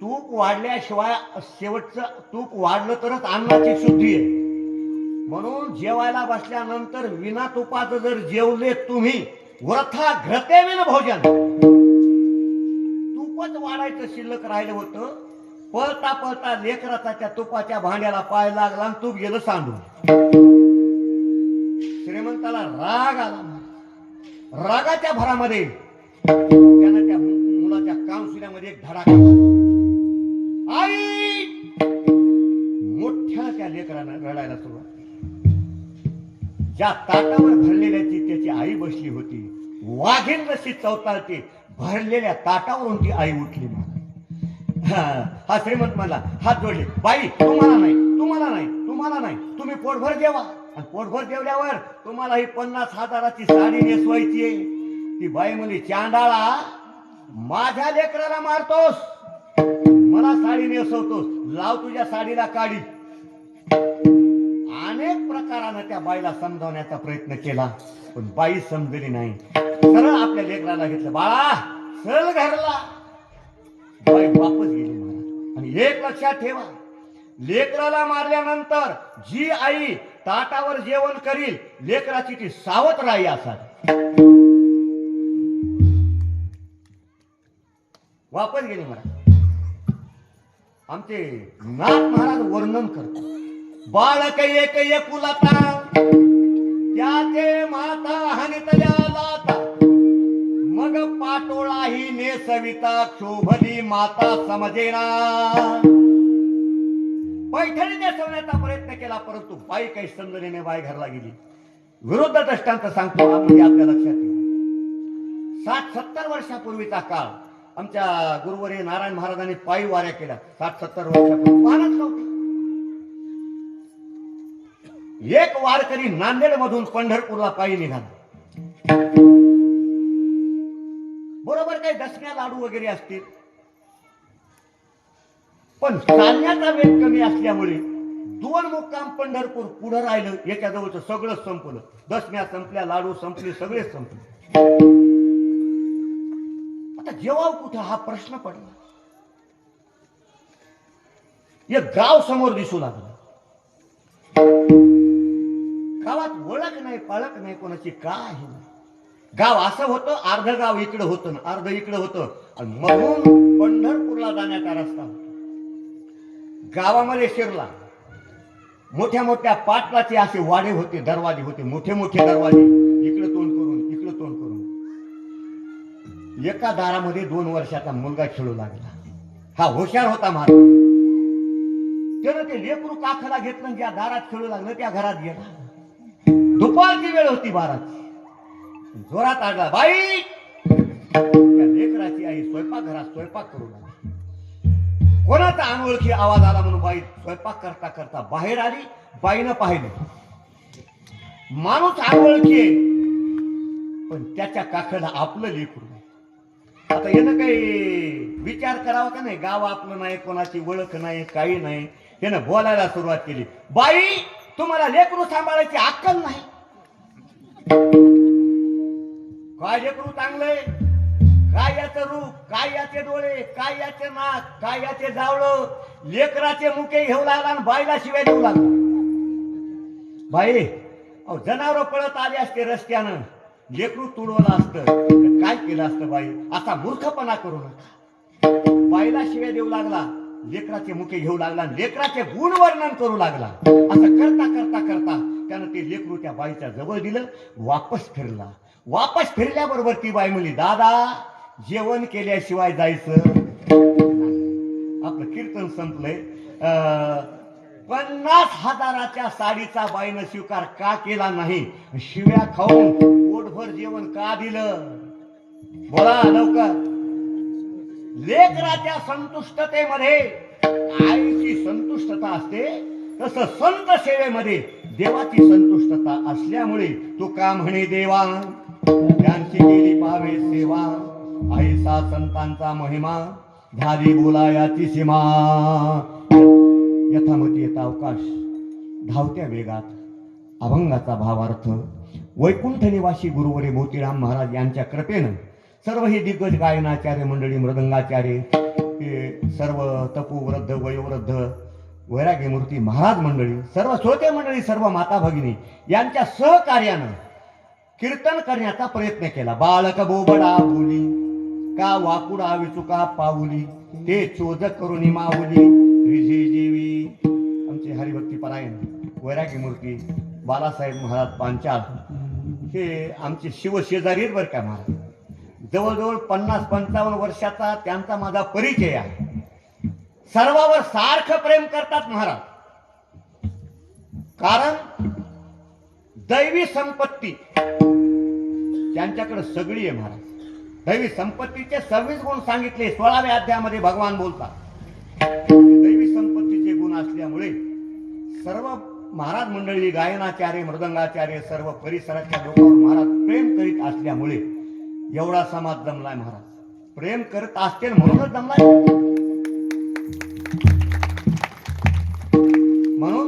तूप वाढल्याशिवाय शेवटचं तूप वाढलं तरच अन्नाची शुद्धी आहे. म्हणून जेवायला बसल्यानंतर विना तुपाचं जर जेवले तुम्ही वृथा घ्रते विन भोजन. तूपच वाढायचं शिल्लक राहिलं होतं. पळता पळता लेकराचा त्या तुपाच्या भांड्याला पाय लागला आणि तूप गेलं सांडून. श्रीमंताला राग आला. रागाच्या भरामध्ये त्यानं त्या मुलाच्या कानशिल्यामध्ये एक धडा केला. आई मोठ्या त्या लेकरानं रडायला सुरुवात. ज्या ताटावर भरलेल्याची त्याची आई बसली होती, वाघीण जशी चवताळते भरलेल्या ताटावरून ती आई उठली. हा श्रीमंत मला हात जोडले. बाई तुम्हाला नाही, तुम्हाला नाही, तुम्हाला नाही, तुम्ही पोटभर जेवा. आणि पोटभर जेवल्यावर तुम्हाला ही 50 हजाराची साडी नेसवायची आहे. ती बाई म्हणली चांडाळा माझ्या लेकराला मारतोस, मला साडी नेसवतोस, लाव तुझ्या साडीला काढी. अनेक प्रकारानं त्या बाईला समजावण्याचा प्रयत्न केला पण बाई समजली नाही. सरळ आपल्या लेकराला घेतलं. बाळा चल घरला. बाई वापस गेली महाराज. आणि एक लक्षात ठेवा, लेकराला मारल्यानंतर जी आई ताटावर जेवण करील लेकराची ती सावत्र आई असावी. वापस गेली महाराज. आमचे नाथ महाराज वर्णन करतात. बाळक एक एकुलता त्याचे माता हानितल्या लाता, मग पाटोळाही नेसविता क्षोभली माता समजेना. पैठणी नेसवण्याचा प्रयत्न केला परंतु बाई काही समजण्याने बाई घरला गेली. विरुद्ध दृष्टांत सांगतो म्हणजे आपल्या लक्षात येईल. 60-70 वर्षापूर्वीचा काळ. आमच्या गुरुवर्य नारायण महाराजांनी पायी वाऱ्या केल्या. 60-70 वर्षापूर्वी वाहनच नव्हते. एक वारकरी नांदेड मधून पंढरपूरला पायी निघाला. बरोबर काही दसम्या लाडू वगैरे असतील, पण चालण्याचा वेग कमी असल्यामुळे 2 मुक्काम पंढरपूर पुढे राहिलं. एका जवळचं सगळं संपलं. दसम्या संपल्या, लाडू संपले, सगळेच संपले. आता जेव्हा कुठं हा प्रश्न पडला. एक गाव समोर दिसू लागलं. गावात ओळख नाही, पाळख नाही कोणाची, काय नाही. गाव असं होतं, अर्ध गाव इकडं होतं ना अर्ध इकडं होतं, आणि मधून पंढरपूरला जाण्याचा रस्ता होता. गावामध्ये शिरला. मोठ्या मोठ्या पाटलाचे असे वाडे होते, दरवाजे होते, मोठे मोठे दरवाजे, इकडं तोंड करून इकडं तोंड करून. एका दारामध्ये 2 वर्षाचा मुलगा खेळू लागला. हा हुशार होता महाराज. त्यानं ते लेकरू काखाला घेतलं, ज्या दारात खेळू लागलं त्या घरात गेला. दुपारची वेळ होती, 12ची. जोरात आडला, बाई. त्या लेकराची आई स्वयंपाकघरात स्वयंपाक करू लागली. कोणाचा अनोळखी आवाज आला म्हणून बाई स्वयंपाक करता करता बाहेर आली. बाईनं पाहिलं, माणूस अनोळखी आहे, पण त्याच्या काखेला आपलं लेकरू. आता यानं काही विचार करावा का नाही? गाव आपलं नाही, कोणाची ओळख नाही, काही नाही. यानं बोलायला सुरुवात केली, बाई तुम्हाला लेकरू सांभाळायची अक्कल नाही? काय लेकरू चांगलंय? काय याचं रूप, काय याचे डोळे, काय याचे नाक, काय याचे जावळं. लेकराचे मुके घेऊ लागला आणि बाईला शिवाय देऊ लागला. बाई अहो, जनावर पळत आले असते रस्त्यानं, लेकरू तुडवलं असतं तर काय केलं असतं बाई? असा मूर्खपणा करू नका. बाईला शिवाय देऊ लागला, लेकराचे मुके घेऊ लागला, लेकराचे गुण वर्णन करू लागला. असं करता करता करता त्यानं ते लेकरू त्या बाईच्या जवळ दिलं. वापस फिरला. वापस फिरल्याबरोबर ती बाई म्हणली, दादा जेवण केल्याशिवाय जायचं नाही. आपलं कीर्तन संपलंय. 50,000च्या साडीचा बाईनं स्वीकार का केला नाही? शिव्या खाऊन पोटभर जेवण का दिलं? बोला लवकर. लेकराच्या संतुष्टतेमध्ये आईची संतुष्टता असते, तसं संत सेवेमध्ये देवाची संतुष्टता असल्यामुळे तो का म्हणे, देवा त्यांची केली पावे सेवा, ऐसा संतांचा महिमा, झाली बोलायाची सीमा. यथामती येता अवकाश, धावत्या वेगात अभंगाचा भावार्थ वैकुंठ निवासी गुरुवरे मोतीराम महाराज यांच्या कृपेनं सर्व हे दिग्गज गायनाचार्य मंडळी, मृदंगाचार्य, हे सर्व तपोवृद्ध, वयोवृद्ध, वैराग्य मूर्ती महाराज मंडळी, सर्व श्रोते मंडळी, सर्व माता भगिनी यांच्या सहकार्यानं कीर्तन करण्याचा प्रयत्न केला. बालक बोबडा बोली, का वाकुडा विचुका पाऊली, ते चोजक करुणी माऊली, रिझी जीवी. आमचे हरिभक्ती परायण वैराग्य मूर्ती बालासाहेब महाराज पांचाळ हे आमचे शिवशेजारी बर का महाराज. जवळजवळ 50-55 वर्षाचा त्यांचा माझा परिचय आहे. सर्वावर सारखं प्रेम करतात महाराज. कारण दैवी संपत्ती त्यांच्याकडे सगळी आहे महाराज. दैवी संपत्तीचे 26 गुण सांगितले 16व्या अध्यायामध्ये भगवान बोलतात. दैवी संपत्तीचे गुण असल्यामुळे सर्व महाराज मंडळी, गायनाचार्य, मृदंगाचार्य, सर्व परिसराच्या लोकांवर महाराज प्रेम करीत असल्यामुळे एवढा समाज जमलाय. महाराज प्रेम करत असतील म्हणूनच जमलाय. म्हणून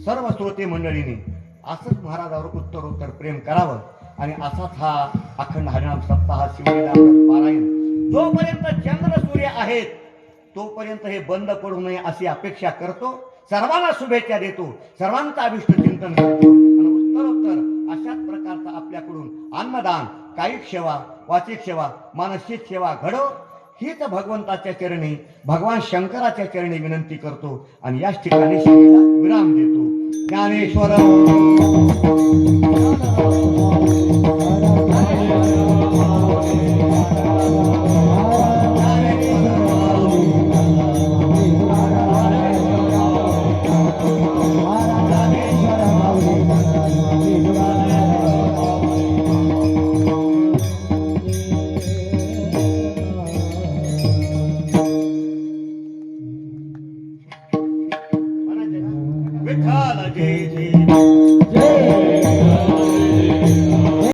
सर्व श्रोते मंडळीने असंच महाराजावर उत्तरोत्तर प्रेम करावं. आणि असाच हा अखंड हरिनाम सप्ताह शिवलीला पारायण जोपर्यंत चंद्र सूर्य आहेत तोपर्यंत हे बंद पडू नये अशी अपेक्षा करतो. सर्वांना शुभेच्छा देतो, सर्वांचा अभिष्ट चिंतन करतो. आणि उत्तरोत्तर अशाच प्रकारचा आपल्याकडून अन्नदान, कायिक सेवा, वाचिक सेवा, मानसिक सेवा घडो हीच भगवंताच्या चरणी, भगवान शंकराच्या चरणी विनंती करतो. आणि याच ठिकाणी शिवेला विराम देतो. ज्ञानेश्वर विठ्ठल केली